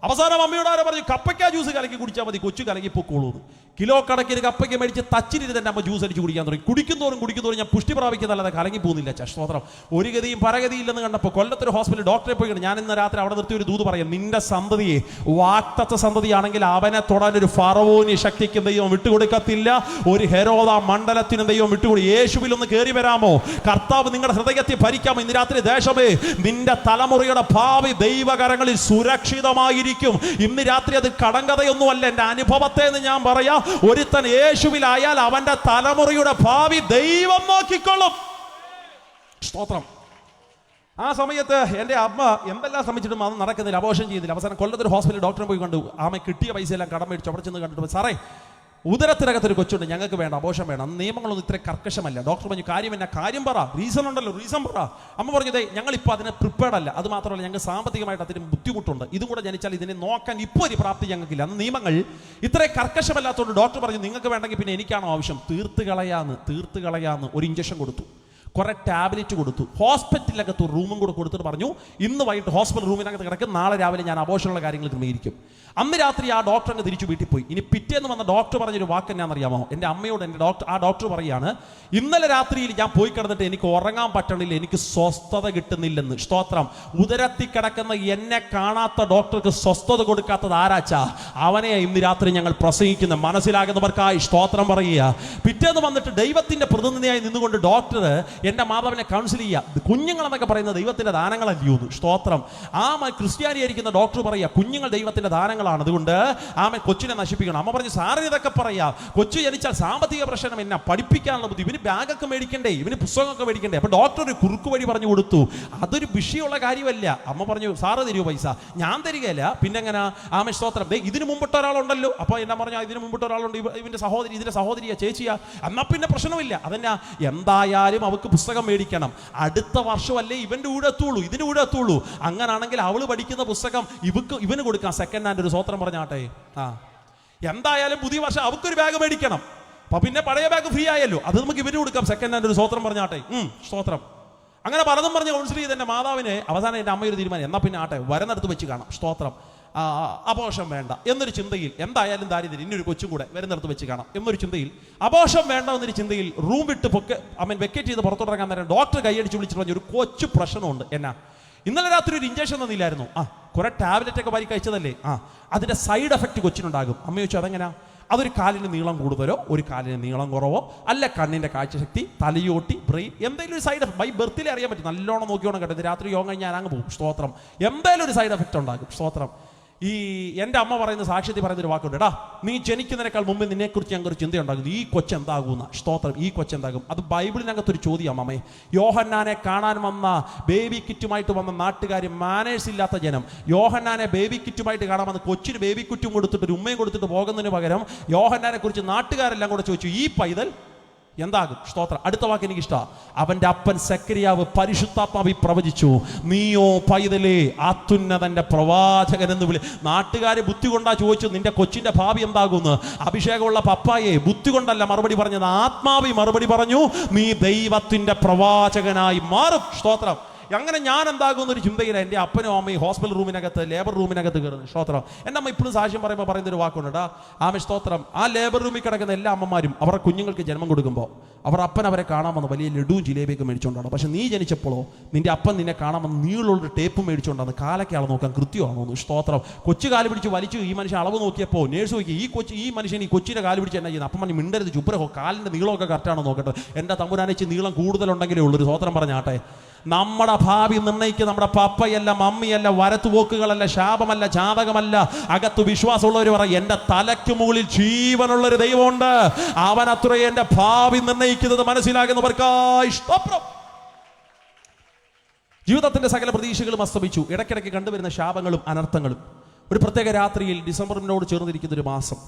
അവസാനം അമ്മയോട് ആരോ പറഞ്ഞു, കപ്പയ്ക്ക ജ്യൂസ് കലക്കി കുടിച്ചാൽ മതി, കൊച്ചു കലക്കി പൊക്കോളൂ. കിലോ കണക്കിന് കപ്പയ്ക്ക് മേടിച്ച് തച്ചിരുന്ന് എൻ്റെ അമ്മ ജ്യൂസ് അടിച്ച് കുടിക്കാൻ തുടങ്ങി. കുടിക്കുന്നതോറും ഞാൻ പുഷ്ടി പ്രാപിക്കുന്നതല്ലാതെ കലങ്ങി പോകുന്നില്ല. സ്തോത്രം. ഒരു ഗതിയും പരഗതിയില്ലെന്ന് കണ്ടപ്പോൾ കൊല്ലത്തൊരു ഹോസ്പിറ്റലിൽ ഡോക്ടറെ പോയി. ഞാൻ ഇന്ന് രാത്രി അവിടെ നിർത്തി ഒരു ദൂത് പറയാം. നിന്റെ സന്തതിയെ വാക്തത്വ സന്തതിയാണെങ്കിൽ അവനെ തൊടാൻ ഒരു ഫറവോനി ശക്തിക്കും ദൈവം വിട്ടുകൊടുക്കത്തില്ല. ഒരു ഹെരോദ മണ്ഡലത്തിനും ദൈവം വിട്ടുകൊടു. യേശുവിൽ ഒന്ന് കയറി വരാമോ? കർത്താവ് നിങ്ങളുടെ ഹൃദയത്തെ ഭരിക്കാമോ? ഇന്ന് രാത്രി ദേശമേ, നിന്റെ തലമുറയുടെ ഭാവി ദൈവകരങ്ങളിൽ സുരക്ഷിതമായിരിക്കും. ഇന്ന് രാത്രി അത് കടങ്കഥയൊന്നുമല്ല, എൻ്റെ അനുഭവത്തെ എന്ന് ഞാൻ പറയാം. ഒരുത്തൻ യേശുവിലായാൽ അവന്റെ തലമുറയുടെ ഭാവി ദൈവം നോക്കിക്കൊള്ളും. സ്തോത്രം. ആ സമയത്ത് എൻ്റെ അമ്മ എന്തെല്ലാം ശ്രമിച്ചിട്ടും അത് നടക്കുന്നില്ല, അബോർഷൻ ചെയ്യുന്നില്ല. അവസാനം കൊല്ലത്തൊരു ഹോസ്പിറ്റലിൽ ഡോക്ടറെ പോയി കണ്ടു. ആമ കിട്ടിയ പൈസയെല്ലാം കടം മേടിച്ചു. അവിടെ ചെന്ന് കണ്ടിട്ട്, സാറേ ഉദരത്തിനകത്തൊരു കൊച്ചുണ്ട്, ഞങ്ങൾക്ക് വേണ്ട, അബോർഷൻ വേണം. അന്ന് നിയമങ്ങളൊന്നും ഇത്ര കർക്കശമല്ല. ഡോക്ടർ പറഞ്ഞു, കാര്യം പറ, റീസൺ ഉണ്ടല്ലോ, റീസൺ പറ. അമ്മ പറഞ്ഞതേ, ഞങ്ങളിപ്പോൾ അതിന് പ്രിപ്പയർഡ് അല്ല. അത് മാത്രമല്ല, ഞങ്ങൾക്ക് സാമ്പത്തികമായിട്ട് അതിന് ബുദ്ധിമുട്ടുണ്ട്. ഇതും കൂടെ ജനിച്ചാൽ ഇതിനെ നോക്കാൻ ഇപ്പോൾ ഒരു പ്രാപ്തി ഞങ്ങൾക്കില്ല. അന്ന് നിയമങ്ങൾ ഇത്ര കർക്കശമല്ലാത്തതുകൊണ്ട് ഡോക്ടർ പറഞ്ഞു, നിങ്ങൾക്ക് വേണ്ടെങ്കിൽ പിന്നെ എനിക്കാണോ ആവശ്യം, തീർത്ത് കളയാന്ന് ഒരു ഇഞ്ചക്ഷൻ കൊടുത്തു. കുറെ ടാബ്ലറ്റ് കൊടുത്തു. ഹോസ്പിറ്റലിനകത്ത് റൂമും കൂടെ കൊടുത്തിട്ട് പറഞ്ഞു, ഇന്ന് വൈകിട്ട് ഹോസ്പിറ്റൽ റൂമിനകത്ത് കിടക്കും, നാളെ രാവിലെ ഞാൻ അബോഷനുള്ള കാര്യങ്ങൾ ക്രമീകരിക്കും. അന്ന് രാത്രി ആ ഡോക്ടർ അങ്ങ് തിരിച്ചു വീട്ടിൽ പോയി. ഇനി പിറ്റേന്ന് വന്ന ഡോക്ടർ പറഞ്ഞൊരു വാക്ക് എന്നാണെന്നറിയാമോ? എൻ്റെ അമ്മയോട് ആ ഡോക്ടർ പറയാണ്, ഇന്നലെ രാത്രിയിൽ ഞാൻ പോയി കിടന്നിട്ട് എനിക്ക് ഉറങ്ങാൻ പറ്റണില്ല, എനിക്ക് സ്വസ്ഥത കിട്ടുന്നില്ലെന്ന്. സ്തോത്രം. ഉദരത്തിൽ കിടക്കുന്ന എന്നെ കാണാത്ത ഡോക്ടർക്ക് സ്വസ്ഥത കൊടുക്കാത്തത് ആരാച്ചാ? അവനെ ഇന്ന് രാത്രി ഞങ്ങൾ പ്രസംഗിക്കുന്ന മനസ്സിലാകുന്നവർക്കായി സ്തോത്രം പറയുക. പിറ്റേന്ന് വന്നിട്ട് ദൈവത്തിന്റെ പ്രതിനിധിയായി നിന്നുകൊണ്ട് ഡോക്ടർ എൻ്റെ മാതാവിനെ കൗൺസിൽ ചെയ്യുക. കുഞ്ഞുങ്ങളെന്നൊക്കെ പറയുന്നത് ദൈവത്തിന്റെ ദാനങ്ങളല്ലയോ? സ്തോത്രം. ക്രിസ്ത്യാനിയായിരിക്കുന്ന ഡോക്ടർ പറയുക, കുഞ്ഞുങ്ങൾ ദൈവത്തിന്റെ ദാനങ്ങളാണ്, അതുകൊണ്ട് കൊച്ചിനെ നശിപ്പിക്കണം. അമ്മ പറഞ്ഞു, സാറിന് ഇതൊക്കെ പറയാം, കൊച്ചു ജനിച്ചാൽ സാമ്പത്തിക പ്രശ്നം, എന്നാ പഠിപ്പിക്കാനുള്ള ബുദ്ധി, ഇവന് ബാഗൊക്കെ മേടിക്കണ്ടേ, ഇവന് പുസ്തകമൊക്കെ മേടിക്കണ്ടേ. അപ്പൊ ഡോക്ടർ ഒരു കുറുക്ക് വഴി പറഞ്ഞു കൊടുത്തു. അതൊരു വിഷയമുള്ള കാര്യമല്ല. അമ്മ പറഞ്ഞു, സാറ് തരുമോ പൈസ? ഞാൻ തരികയില്ല. പിന്നെ എങ്ങനെ? സ്തോത്രം. ഇതിന് മുമ്പിട്ട് ഒരാളുണ്ടല്ലോ. അപ്പൊ എന്നാ പറഞ്ഞു, ഇതിന് മുമ്പിട്ട് ഒരാളുണ്ട്, ഇതിന്റെ സഹോദരിയാ, ചേച്ചിയാ. എന്നാ പിന്നെ പ്രശ്നമില്ല. അതെന്നാ, എന്തായാലും അവൾക്ക് പുസ്തകം മേടിക്കണം. അടുത്ത വർഷമല്ലേ ഇവന്റെ കൂടെ എത്തുള്ളൂ, ഇതിന്റെ കൂടെ എത്തുള്ളൂ. അങ്ങനാണെങ്കിൽ അവള് പഠിക്കുന്ന പുസ്തകം ഇവന് കൊടുക്കാം, സെക്കൻഡ് ഹാൻഡ്. ഒരു സ്വത്രം പറഞ്ഞാട്ടെ. എന്തായാലും പുതിയ വർഷം അവൾക്കൊരു ബാഗ് മേടിക്കണം. അപ്പൊ പിന്നെ പഴയ ബാഗ് ഫ്രീ ആയല്ലോ, അത് നമുക്ക് ഇവന് കൊടുക്കാം, സെക്കൻഡ് ഹാൻഡ്. ഒരു സ്വത്രം പറഞ്ഞാട്ടെ. സ്തോത്രം. അങ്ങനെ പലതും പറഞ്ഞ് കൗൺസിൽ ചെയ്ത് എൻ്റെ മാതാവിനെ അവസാനം എൻ്റെ അമ്മയൊരു തീരുമാനം, എന്നാ പിന്നെ ആട്ടെ വരുന്നിടത്ത് വെച്ച് കാണാം. സ്തോത്രം. അബോഷം വേണ്ട എന്നൊരു ചിന്തയിൽ, എന്തായാലും ദാരിദ്ര്യം, ഇന്നൊരു കൊച്ചും കൂടെ വരുന്നിടത്ത് വെച്ച് കാണാം എന്നൊരു ചിന്തയിൽ, അബോഷം വേണ്ട എന്നൊരു ചിന്തയിൽ റൂം വിട്ട് വെക്കേറ്റ് ചെയ്ത് പുറത്തോട്ടിറങ്ങാൻ നേരം ഡോക്ടർ കൈയടിച്ച് വിളിച്ചിട്ട് പറഞ്ഞു, ഒരു കൊച്ചു പ്രശ്നമുണ്ട്. എന്നാ? ഇന്നലെ രാത്രി ഒരു ഇഞ്ചക്ഷൻ തന്നില്ലായിരുന്നു? കുറെ ടാബ്ലറ്റ് ഒക്കെ വാരി കഴിച്ചതല്ലേ? അതിന്റെ സൈഡ് എഫക്റ്റ് കൊച്ചിനുണ്ടാകും. അമ്മ ചോദിച്ചു, അതെങ്ങനെയാ? അതൊരു കാലിന് നീളം കൂടുതലോ, ഒരു കാലിന് നീളം കുറവോ, അല്ല കണ്ണിന്റെ കാഴ്ചശക്തി, തലയോട്ടി, ബ്രെയിൻ, എന്തെങ്കിലും ഒരു സൈഡ് എഫക്ട് ബൈ ബർത്തിലേ അറിയാൻ പറ്റും. നല്ലോണം നോക്കിയോണം കേട്ടോ. രാത്രി യോഗം കഴിഞ്ഞാൽ അങ്ങ് പോകും. സ്തോത്രം. എന്തായാലും ഒരു സൈഡ് എഫക്റ്റ് ഉണ്ടാകും. സ്തോത്രം. എൻ്റെ അമ്മ പറയുന്ന സാക്ഷ്യത്തിൽ പറയുന്നൊരു വാക്കുണ്ട്, എടാ നീ ജനിക്കുന്നതിനേക്കാൾ മുമ്പ് നിന്നെക്കുറിച്ച് ഞങ്ങൾക്കൊരു ചിന്തയുണ്ടാകുന്നു, ഈ കൊച്ചെന്താകുന്ന. സ്തോത്രം. ഈ കൊച്ചെന്താകും? അത് ബൈബിളിനകത്തൊരു ചോദ്യം അമ്മേ. യോഹന്നാനെ കാണാൻ വന്ന ബേബി കിറ്റുമായിട്ട് വന്ന നാട്ടുകാർ, മാനേഴ്സ് ഇല്ലാത്ത ജനം, യോഹന്നാനെ ബേബി കിറ്റുമായിട്ട് കാണാൻ വന്ന് കൊച്ചിന് ബേബി കിറ്റും കൊടുത്തിട്ട് ഒരു ഉമ്മയും കൊടുത്തിട്ട് പോകുന്നതിന് പകരം യോഹന്നാനെ കുറിച്ച് നാട്ടുകാരെല്ലാം കൂടെ ചോദിച്ചു, ഈ പൈതൽ എന്താകും? സ്തോത്രം. അടുത്ത വാക്ക് എനിക്ക് ഇഷ്ടമാണ്. അവന്റെ അപ്പൻ സെക്കരിയാവ് പരിശുദ്ധാത്മാവി പ്രവചിച്ചു, നീയോ പൈതലേ അത്യുന്നതന്റെ പ്രവാചകൻ എന്ന് വിളി. നാട്ടുകാരെ ബുദ്ധി കൊണ്ടാ ചോദിച്ചു, നിന്റെ കൊച്ചിന്റെ ഭാവി എന്താകുമെന്ന്. അഭിഷേകമുള്ള പപ്പായെ ബുദ്ധി കൊണ്ടല്ല മറുപടി പറഞ്ഞത്, ആത്മാവി മറുപടി പറഞ്ഞു, നീ ദൈവത്തിന്റെ പ്രവാചകനായി മാറും. സ്തോത്രം. അങ്ങനെ ഞാൻ എന്താകുന്നൊരു ചിന്തയില്ല. എൻ്റെ അപ്പനും അമ്മയും ഹോസ്പിറ്റൽ റൂമിനകത്ത്, ലേബർ റൂമിനകത്ത് കയറുന്നു. സ്തോത്രം. എൻ്റെ അമ്മ ഇപ്പോഴും സാക്ഷ്യം പറയുമ്പോൾ പറയുന്നൊരു വാക്കുണ്ട്, സ്തോത്രം. ആ ലേബർ റൂമിൽ കിടക്കുന്ന എല്ലാ അമ്മമാരും അവരുടെ കുഞ്ഞുങ്ങൾക്ക് ജന്മം കൊടുക്കുമ്പോൾ അവർ അപ്പൻ അവരെ കാണാമെന്ന് വലിയ ലഡുവും ജിലേബിയൊക്കെ മേടിച്ചുകൊണ്ടാണ്. പക്ഷെ നീ ജനിച്ചപ്പോഴോ നിന്റെ അപ്പൻ നിന്നെ കാണാമെന്ന് നീളുള്ളൊരു ടേപ്പ് മേടിച്ചുകൊണ്ടാണ്. കാലൊക്കെ ആൾ നോക്കാൻ കൃത്യമാണോ? സ്തോത്രം. കൊച്ചു കാല് പിടിച്ച് വലിച്ചു. ഈ മനുഷ്യൻ അളവ് നോക്കിയപ്പോൾ നേഴ്സ് നോക്കി, ഈ മനുഷ്യൻ ഈ കൊച്ചിൻ്റെ കാല് പിടിച്ച് എന്നാ ചെയ്യുന്നത്? അപ്പം പറഞ്ഞു, മിണ്ടരുത്, ചുബ്രഹോ, കാലിൻ്റെ നീളമൊക്കെ കറക്റ്റാണോ നോക്കട്ടെ. എൻ്റെ തമ്പുരാനിച്ച് നീളം കൂടുതലുണ്ടെങ്കിലേ ഉള്ളൊരു സ്വത്രം പറഞ്ഞാട്ടെ. നമ്മുടെ ഭാവി നിർണ്ണയിക്കുക നമ്മുടെ പപ്പയല്ല, മമ്മിയല്ല, വരത്തുപോക്കുകളല്ല, ശാപമല്ല, ജാതകമല്ല. അകത്ത് വിശ്വാസമുള്ളവർ പറയും, എൻ്റെ തലയ്ക്ക് മുകളിൽ ജീവനുള്ളൊരു ദൈവമുണ്ട്, അവനത്രേ എൻ്റെ ഭാവി നിർണ്ണയിക്കുന്നത്. മനസ്സിലാകുന്നവർക്കായി സ്തോത്രം. ജീവിതത്തിന്റെ സകല പ്രതീക്ഷകളും അസ്തമിച്ചു. ഇടയ്ക്കിടയ്ക്ക് കണ്ടുവരുന്ന ശാപങ്ങളും അനർത്ഥങ്ങളും. ഒരു പ്രത്യേക രാത്രിയിൽ, ഡിസംബറിനോട് ചേർന്നിരിക്കുന്ന ഒരു മാസം,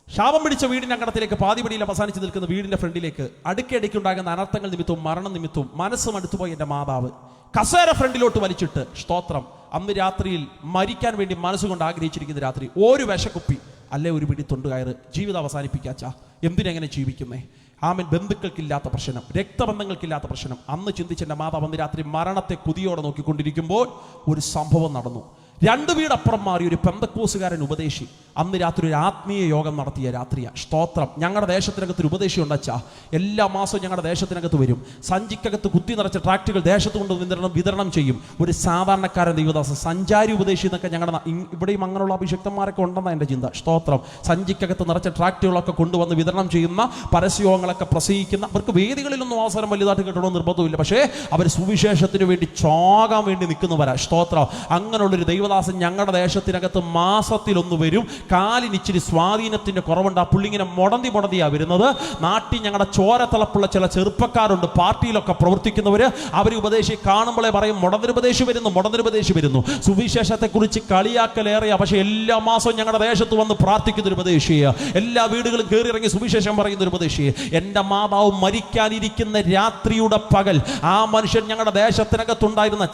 ശാപം പിടിച്ച വീടിന്റെ അങ്കണത്തിലേക്ക് പാതിപടിയിൽ അവസാനിച്ച് നിൽക്കുന്ന വീടിന്റെ ഫ്രണ്ടിലേക്ക് അടുക്കയിടയ്ക്ക് ഉണ്ടാകുന്ന അനർത്ഥങ്ങൾ നിമിത്തവും മരണം നിമിത്തവും മനസ്സും അടുത്തുപോയി എൻ്റെ മാതാവ് കസേര ഫ്രണ്ടിലോട്ട് വലിച്ചിട്ട്, സ്തോത്രം, അന്ന് രാത്രിയിൽ മരിക്കാൻ വേണ്ടി മനസ്സുകൊണ്ട് ആഗ്രഹിച്ചിരിക്കുന്ന രാത്രി, ഒരു വിശക്കുപ്പി അല്ലെ ഒരു പിടി തൊണ്ടുകയറ്, ജീവിതം അവസാനിപ്പിക്കാച്ചാ. എന്തിനെങ്ങനെ ജീവിക്കുന്നേ? ആമൻ. ബന്ധുക്കൾക്കില്ലാത്ത പ്രശ്നം, രക്തബന്ധങ്ങൾക്കില്ലാത്ത പ്രശ്നം. അന്ന് ചിന്തിച്ചെൻ്റെ മാതാവ് അന്ന് രാത്രി മരണത്തെ കുതിയോടെ നോക്കിക്കൊണ്ടിരിക്കുമ്പോൾ ഒരു സംഭവം നടന്നു. 2 വീടപ്പുറം മാറി ഒരു പെന്തക്കോസുകാരൻ ഉപദേശി അന്ന് രാത്രി ഒരു ആത്മീയ യോഗം നടത്തിയ രാത്രിയാണ്. സ്തോത്രം. ഞങ്ങളുടെ ദേശത്തിനകത്ത് ഒരു ഉപദേശി ഉണ്ടച്ചാ. എല്ലാ മാസവും ഞങ്ങളുടെ ദേശത്തിനകത്ത് വരും. സഞ്ചിക്കകത്ത് കുത്തി നിറച്ച ട്രാക്റ്റുകൾ ദേശത്ത് കൊണ്ട് വിതരണം ചെയ്യും. ഒരു സാധാരണക്കാരൻ ദൈവദാസൻ, സഞ്ചാരി ഉപദേശി എന്നൊക്കെ ഞങ്ങളുടെ ഇവിടെയും അങ്ങനെയുള്ള അഭിഷക്തന്മാരൊക്കെ ഉണ്ടെന്നാണ് എൻ്റെ ചിന്ത. സ്തോത്രം. സഞ്ചിക്കകത്ത് നിറച്ച ട്രാക്റ്റുകളൊക്കെ കൊണ്ടുവന്ന് വിതരണം ചെയ്യുന്ന, പരസ്യങ്ങളൊക്കെ പ്രസംഗിക്കുന്ന, അവർക്ക് വേദികളിലൊന്നും അവസരം വലുതായിട്ട് കിട്ടണമെന്ന് നിർബന്ധമില്ല. പക്ഷേ അവർ സുവിശേഷത്തിന് വേണ്ടി ചോകാൻ വേണ്ടി നിൽക്കുന്നവരാ. സ്തോത്രം. അങ്ങനെയുള്ളൊരു ദൈവദാസൻ ഞങ്ങളുടെ ദേശത്തിനകത്ത് മാസത്തിലൊന്ന് വരും. കാലിനിച്ചിരി സ്വാധീനത്തിന്റെ കുറവുണ്ട്. ആ പുള്ളിങ്ങനെ മുടന്തിയാ വരുന്നത്. നാട്ടിൽ ഞങ്ങളുടെ ചോരത്തിളപ്പുള്ള ചില ചെറുപ്പക്കാരുണ്ട്, പാർട്ടിയിലൊക്കെ പ്രവർത്തിക്കുന്നവര്. അവർ ഉപദേശി കാണുമ്പോഴേ പറയും, മുടന്തിരുപദേശി വരുന്നു. സുവിശേഷത്തെക്കുറിച്ച് കളിയാക്കലേറിയ, പക്ഷെ എല്ലാ മാസവും ഞങ്ങളുടെ ദേശത്ത് വന്ന് പ്രാർത്ഥിക്കുന്ന ഒരു ഉപദേശിയെ, എല്ലാ വീടുകളും കയറി ഇറങ്ങി സുവിശേഷം പറയുന്ന ഒരു ഉപദേശിയെ. എൻ്റെ മാതാവ് മരിക്കാനിരിക്കുന്ന രാത്രിയുടെ പകൽ ആ മനുഷ്യൻ ഞങ്ങളുടെ ദേശത്തിനകത്തുണ്ടായിരുന്ന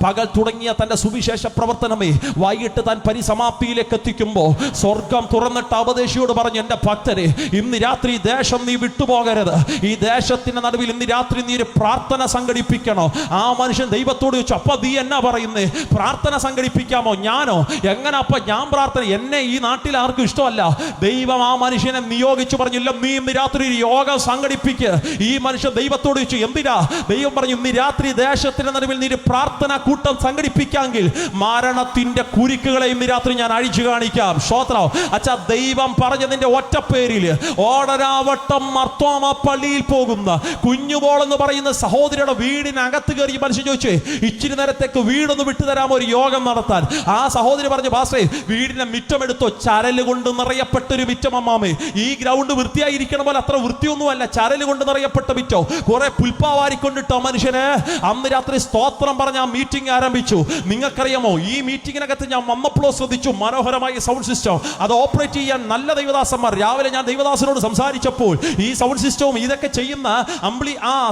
പകൽ തുടങ്ങിയ തന്റെ സുവിശേഷ പ്രവർത്തനം വചനമേ വൈകിട്ട് താൻ പരിസമാപ്തിയിലേക്ക് എത്തിക്കുമ്പോൾ സ്വർഗം തുറന്നിട്ട് ഉപദേശിയോട് പറഞ്ഞു, എൻ്റെ ഭക്തരെ, ഇന്ന് രാത്രി ഈ ദേശം നീ വിട്ടുപോകരുത്. ഈ ദേശത്തിന്റെ നടുവിൽ ഇന്ന് രാത്രി നീ ഒരു പ്രാർത്ഥന സംഘടിപ്പിക്കണോ? ആ മനുഷ്യൻ ദൈവത്തോട് ചോദിച്ചു, അപ്പൊ നീ എന്നാ പറയുന്നേ, പ്രാർത്ഥന സംഘടിപ്പിക്കാമോ? ഞാനോ? എങ്ങനെ അപ്പൊ ഞാൻ പ്രാർത്ഥന? എന്നെ ഈ നാട്ടിൽ ആർക്കും ഇഷ്ടമല്ല. ദൈവം ആ മനുഷ്യനെ നിയോഗിച്ചു പറഞ്ഞില്ല, നീ ഇന്ന് രാത്രി ഒരു യോഗം സംഘടിപ്പിക്ക്. ഈ മനുഷ്യൻ ദൈവത്തോട് ചോദിച്ചു, എന്തിനാ? ദൈവം പറഞ്ഞു, ഇന്ന് രാത്രി ദേശത്തിന്റെ നടുവിൽ നീ ഒരു പ്രാർത്ഥന കൂട്ടം സംഘടിപ്പിക്കാമെങ്കിൽ മരണത്തിന്റെ കുരുക്കുകളെ ഇന്ന് രാത്രി ഞാൻ അഴിച്ചു കാണിക്കാം. സ്തോത്രം. അച്ഛാ, ദൈവം പറഞ്ഞതിന്റെ ഒറ്റ പേരില് ഓടരാവട്ടം മർത്തോമ പള്ളിയിൽ പോകുന്ന കുഞ്ഞുമോൾ എന്ന് പറയുന്ന സഹോദരിയുടെ വീടിനകത്ത് കയറി മനുഷ്യൻ ചോദിച്ചു, ഇച്ചിരി നേരത്തേക്ക് വീടൊന്ന് വിട്ടുതരാമോ, ഒരു യോഗം നടത്താൻ? ആ സഹോദരി പറഞ്ഞു, പാസ്റ്ററേ, വീടിന്റെ മിറ്റമെടുത്തോ? ചരല് കൊണ്ട് നിറയപ്പെട്ടൊരു മിറ്റം അമ്മാമേ. ഈ ഗ്രൗണ്ട് വൃത്തിയായിരിക്കണം പോലെ അത്ര വൃത്തിയൊന്നുമല്ല, ചരല് കൊണ്ട് നിറയപ്പെട്ട മിറ്റോ. കുറെ പുൽപ്പാവാരിക്കൊണ്ടിട്ടോ മനുഷ്യന്. അന്ന് രാത്രി സ്തോത്രം പറഞ്ഞ ആ മീറ്റിംഗ് ആരംഭിച്ചു. നിങ്ങൾക്കറിയാമോ, ഈ മീറ്റിംഗിനകത്ത് ഞാൻ വന്നപ്പോഴോ ശ്രദ്ധിച്ചു, മനോഹരമായ സൗണ്ട് സിസ്റ്റം. അത് ഓപ്പറേറ്റ് ചെയ്യാൻ നല്ല ദൈവദാസന്മാർ. രാവിലെ ഞാൻ ദൈവദാസനോട് സംസാരിച്ചപ്പോൾ ഈ സൗണ്ട് സിസ്റ്റവും ഇതൊക്കെ ചെയ്യുന്ന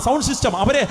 സൗണ്ട് സിസ്റ്റം അവരെ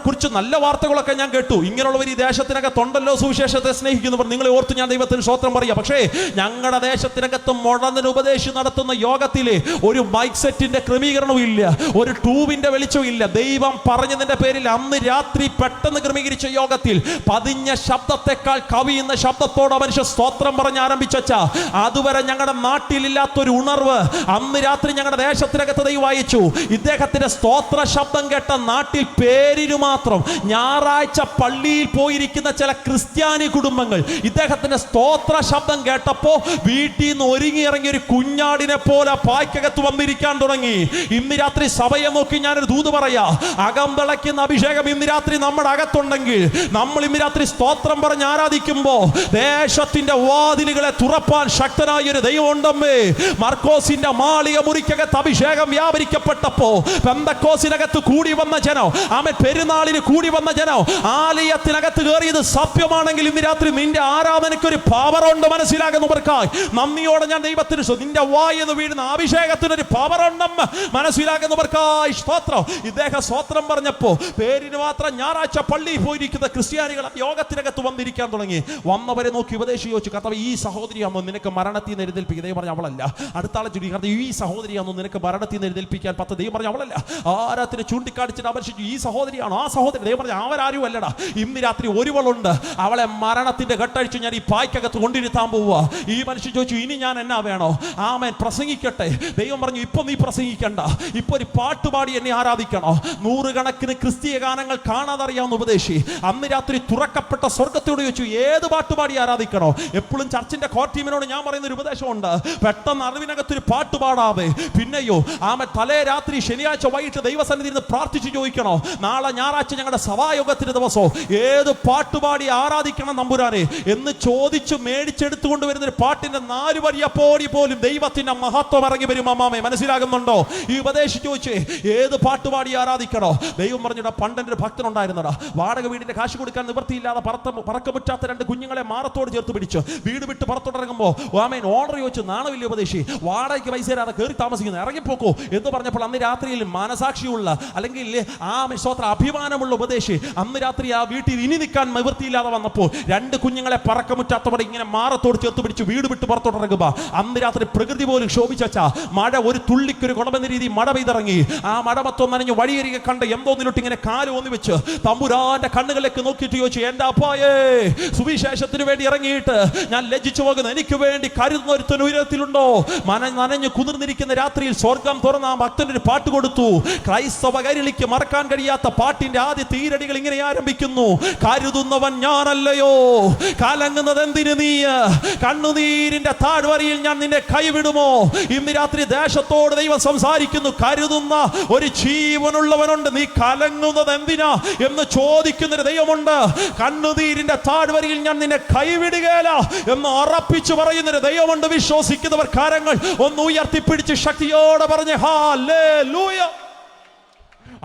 കുറിച്ച് നല്ല വാർത്തകളൊക്കെ ഞാൻ കേട്ടു. ഇങ്ങനെയുള്ളവർ ഈ ദേശത്തിനകത്തുണ്ടല്ലോ, സുവിശേഷത്തെ സ്നേഹിക്കുന്നവർ. നിങ്ങളെ ഓർത്ത് ഞാൻ ദൈവത്തിന് സ്തോത്രം പറയാം. പക്ഷേ ഞങ്ങളുടെ ദേശത്തിനകത്ത് മുടന്തൻ ഉപദേശം നടത്തുന്ന യോഗത്തിലെ ഒരു മൈക്ക് സെറ്റിന്റെ ക്രമീകരണവും ഇല്ല, ഒരു ട്യൂബിന്റെ വെളിച്ചവും ഇല്ല. ദൈവം പറഞ്ഞതിന്റെ പേരിൽ അന്ന് രാത്രി പെട്ടെന്ന് ക്രമീകരിച്ച യോഗത്തിൽ പതിഞ്ഞ ശബ്ദത്തെക്കാൾ കവിയുന്ന ശബ്ദത്തോടെ മനുഷ്യ സ്തോത്രം പറഞ്ഞ് ആരംഭിച്ചാ. അതുവരെ ഞങ്ങളുടെ നാട്ടിലില്ലാത്തൊരു ഉണർവ് അന്ന് രാത്രി ഞങ്ങളുടെ ദേശത്തിനകത്ത് ദൈവം അയച്ചു. ഇദ്ദേഹത്തിന്റെ സ്തോത്ര ശബ്ദം കേട്ട നാട്ടിൽ പേരിനു മാത്രം ഞായറാഴ്ച പള്ളിയിൽ പോയിരിക്കുന്ന ചില ക്രിസ്ത്യാനി കുടുംബങ്ങൾ ഇദ്ദേഹത്തിന്റെ സ്തോത്ര ശബ്ദം കേട്ടപ്പോ വീട്ടിൽ നിന്ന് ഒരുങ്ങി ഇറങ്ങിയ ഒരു കുഞ്ഞാടിനെ പോലെ പായ്ക്കകത്ത് വന്നിരിക്കാൻ തുടങ്ങി. ഇന്ന് രാത്രി സഭയെ നോക്കി ഞാനൊരു ദൂത് പറയാ, അകം തിളയ്ക്കുന്ന അഭിഷേകം ഇന്ന് രാത്രി നമ്മുടെ അകത്തുണ്ടെങ്കിൽ, നമ്മൾ ഇന്ന് രാത്രി സ്തോത്രം പറഞ്ഞ് ആരാധിക്കുമ്പോ ദേശത്തിന്റെ വാതിലുകളെ തുറപ്പാൻ ശക്തനായ ഒരു ദൈവം ഉണ്ടമ്മേ. മർക്കോസിന്റെ മാളിക മുറിക്കകത്ത് അഭിഷേകം വ്യാപരിക്കപ്പെട്ടപ്പോ പെന്തക്കോസിനകത്ത് കൂടി വന്ന ജനോ, ആമേൻ, പെരുന്നാളിന് കൂടി വന്ന ജനോ ആലയത്തിനകത്ത് കയറിയത് സത്യമാണെങ്കിൽ ഇന്ന് രാത്രി നിന്റെ ആരാധനയ്ക്ക് ഒരു പവർ ഉണ്ട്. മനസ്സിലാകുന്നവർക്കായി നന്ദിയോടെ ഞാൻ ദൈവത്തിന് നിന്റെ വായെന്ന് വീഴുന്ന അഭിഷേകത്തിനൊരു പവർ ഉണ്ടെന്ന് മനസ്സിലാകുന്നവർക്കായി സ്തോത്രം. ഇദ്ദേഹം സ്തോത്രം പറഞ്ഞപ്പോ പേരിന് മാത്രം ഞായറാഴ്ച പള്ളിയിൽ പോയിരിക്കുന്ന ക്രിസ്ത്യാനികൾ യോഗത്തിനകത്ത് വന്നിരിക്കാൻ തുടങ്ങി. വന്നവരെ നോക്കി ഉപദേശിച്ച് ചോദിച്ചു, കർത്താവ്, ഈ സഹോദരിയാണോ നിനക്ക് മരണത്തിൽ നിന്ന് എഴുന്നേൽപ്പിക്കുക? ദൈവം പറഞ്ഞു, അവളല്ല. അടുത്ത ആളെ ചൂണ്ടി, കർത്താവ്, ഈ സഹോദരിയാണോ നിനക്ക് മരണത്തിൽ നിന്ന് എഴുന്നേൽപ്പിക്കാൻ പത്ത്? ദൈവം പറഞ്ഞു, അവളല്ല. ആരാത്തിന് ചൂണ്ടിക്കാണിച്ചിട്ട് അപേക്ഷിച്ചു, ഈ സഹോദരിയാണോ? ആ സഹോദരി. ദൈവം പറഞ്ഞു, അവരാരും അല്ലടാ. ഇന്ന് രാത്രി ഒരുവളുണ്ട്, അവളെ മരണത്തിന്റെ ഘട്ടഴിച്ച് ഞാൻ ഈ പായ്ക്കകത്ത് കൊണ്ടിരുത്താൻ പോവുക. ഈ മനുഷ്യൻ ചോദിച്ചു, ഇനി ഞാൻ എന്നാ വേണോ? ആമേൻ, പ്രസംഗിക്കട്ടെ. ദൈവം പറഞ്ഞു, ഇപ്പൊ നീ പ്രസംഗിക്കണ്ട, ഇപ്പൊ ഒരു പാട്ടുപാടി എന്നെ ആരാധിക്കണോ? നൂറുകണക്കിന് ക്രിസ്തീയ ഗാനങ്ങൾ കാണാതറിയാവുന്ന ഉപദേശി അന്ന് രാത്രി തുറക്കപ്പെട്ട സ്വർഗത്തോട് ചോദിച്ചു, ഏത് പാട്ടുപാടി ആരാധിക്കണോ? എപ്പോഴും ചർച്ചിന്റെ കോർ ടീമിനോട് ഞാൻ പറയുന്ന ഒരു ഉപദേശമുണ്ട്, പെട്ടെന്ന് അറിവിനകത്തൊരു പാട്ട് പാടാതെ പിന്നെയോ തലേ രാത്രി ശനിയാഴ്ച വൈകിട്ട് ദൈവസന്നിധിയിൽ നിന്ന് പ്രാർത്ഥിച്ചു ചോദിക്കണോ, നാളെ ഞായറാഴ്ച ഞങ്ങളുടെ സഭായോഗത്തിന്റെ ദിവസമോ ഏത് പാട്ടുപാടി ആരാധിക്കണം നമ്പുരാനെ എന്ന് ചോദിച്ചു മേടിച്ചെടുത്തുകൊണ്ട് വരുന്ന ഒരു പാട്ടിന്റെ 4 വരിയപ്പോടി പോലും ദൈവത്തിന്റെ മഹത്വം ഇറങ്ങി വരും. അമ്മാമേ, മനസ്സിലാകുന്നുണ്ടോ? ഈ ഉപദേശിച്ചു ചോദിച്ചേ, ഏത് പാട്ടുപാടി ആരാധിക്കണോ? ദൈവം പറഞ്ഞിടാ, പണ്ടെന്റെ ഒരു ഭക്തനുണ്ടായിരുന്നടാ, വാടക വീടിന്റെ കാശ് കൊടുക്കാൻ നിവൃത്തിയില്ലാതെ പറക്കമുറ്റാത്ത 2 കുഞ്ഞുങ്ങളെ മാറത്തോട് ചേർത്ത് പിടിച്ചു വീട് വിട്ട് പുറത്തോട്ടിറങ്ങുമ്പോൾ ആമേൻ ഓർഡർ ചോദിച്ചു, നാണമില്ല ഉപദേശി, വാടകയ്ക്ക് പൈസ തരാതെ കയറി താമസിക്കുന്നു, ഇറങ്ങിപ്പോക്കോ എന്ന് പറഞ്ഞപ്പോൾ അന്ന് രാത്രിയിൽ മനസാക്ഷിയുള്ള അല്ലെങ്കിൽ സ്തോത്ര അഭിമാനമുള്ള ഉപദേശി അന്ന് രാത്രി ആ വീട്ടിൽ ഇനി നിൽക്കാൻ നിവൃത്തിയില്ലാതെ വന്നപ്പോൾ 2 കുഞ്ഞുങ്ങളെ പറക്കമുറ്റാത്തവരെ ഇങ്ങനെ മാറത്തോട് ചേർത്ത് പിടിച്ചു വീട് വിട്ട് പുറത്തോട്ടിറങ്ങുമ്പോ അന്ന് രാത്രി പ്രകൃതി പോലും ശോഭിച്ചാ മഴ ഒരു തുള്ളിക്കൊരു കുടമെന്ന രീതി മഴ പെയ്തിറങ്ങി. ആ മഴ മൊത്തം നനഞ്ഞു വഴിയരികെ കണ്ട് എന്തോന്നിലോട്ട് ഇങ്ങനെ കാല് ഒന്നി വെച്ച് തമ്പുരാന്റെ കണ്ണുകളിലേക്ക് നോക്കിയിട്ട് ചോദിച്ചു, എന്റെ അപ്പായേ, സുവിശേഷത്തിന് വേണ്ടി ഇറങ്ങിയിട്ട് ഞാൻ ലജ്ജിച്ചു പോകുന്നു, എനിക്ക് വേണ്ടി കരുതുന്ന ഒരുത്തൻ ഉയരത്തിലുണ്ടോ? നനഞ്ഞു കുതിർന്നിരിക്കുന്ന രാത്രിയിൽ സ്വർഗം തുറന്ന ആ ഭക്തനൊരു പാട്ട് കൊടുത്തു. ക്രൈസ്തവ കൈരളിക്ക് മറക്കാൻ കഴിയാത്ത പാട്ടിന്റെ ആദ്യ തീരടികൾ ഇങ്ങനെ ആരംഭിക്കുന്നു, കരുതുന്നവൻ ഞാനല്ലയോ, കലങ്ങുന്നത് എന്തിന് നീ, കണ്ണുനീരിന്റെ താഴ്വരയിൽ ഞാൻ നിന്നെ കൈവിടുമോ? ഇന്ന് രാത്രി ദേശത്തോട് ദൈവം സംസാരിക്കുന്നു, കരുതുന്ന ഒരു ജീവനുള്ളവനുണ്ട്, നീ കലങ്ങുന്നത് എന്തിനാ എന്ന് ചോദിക്കുന്നൊരു ദൈവമുണ്ട്. കണ്ണുനീരിന്റെ താഴ്വരയിൽ ഞാൻ നിന്നെ കൈവിടുകയില്ല എന്ന് ഉറപ്പിച്ചു പറയുന്നൊരു ദൈവമുണ്ട്. വിശ്വസിക്കുന്നവർ കരങ്ങൾ ഒന്ന് ഉയർത്തിപ്പിടിച്ച് ശക്തിയോടെ പറഞ്ഞ് ഹല്ലേലൂയ.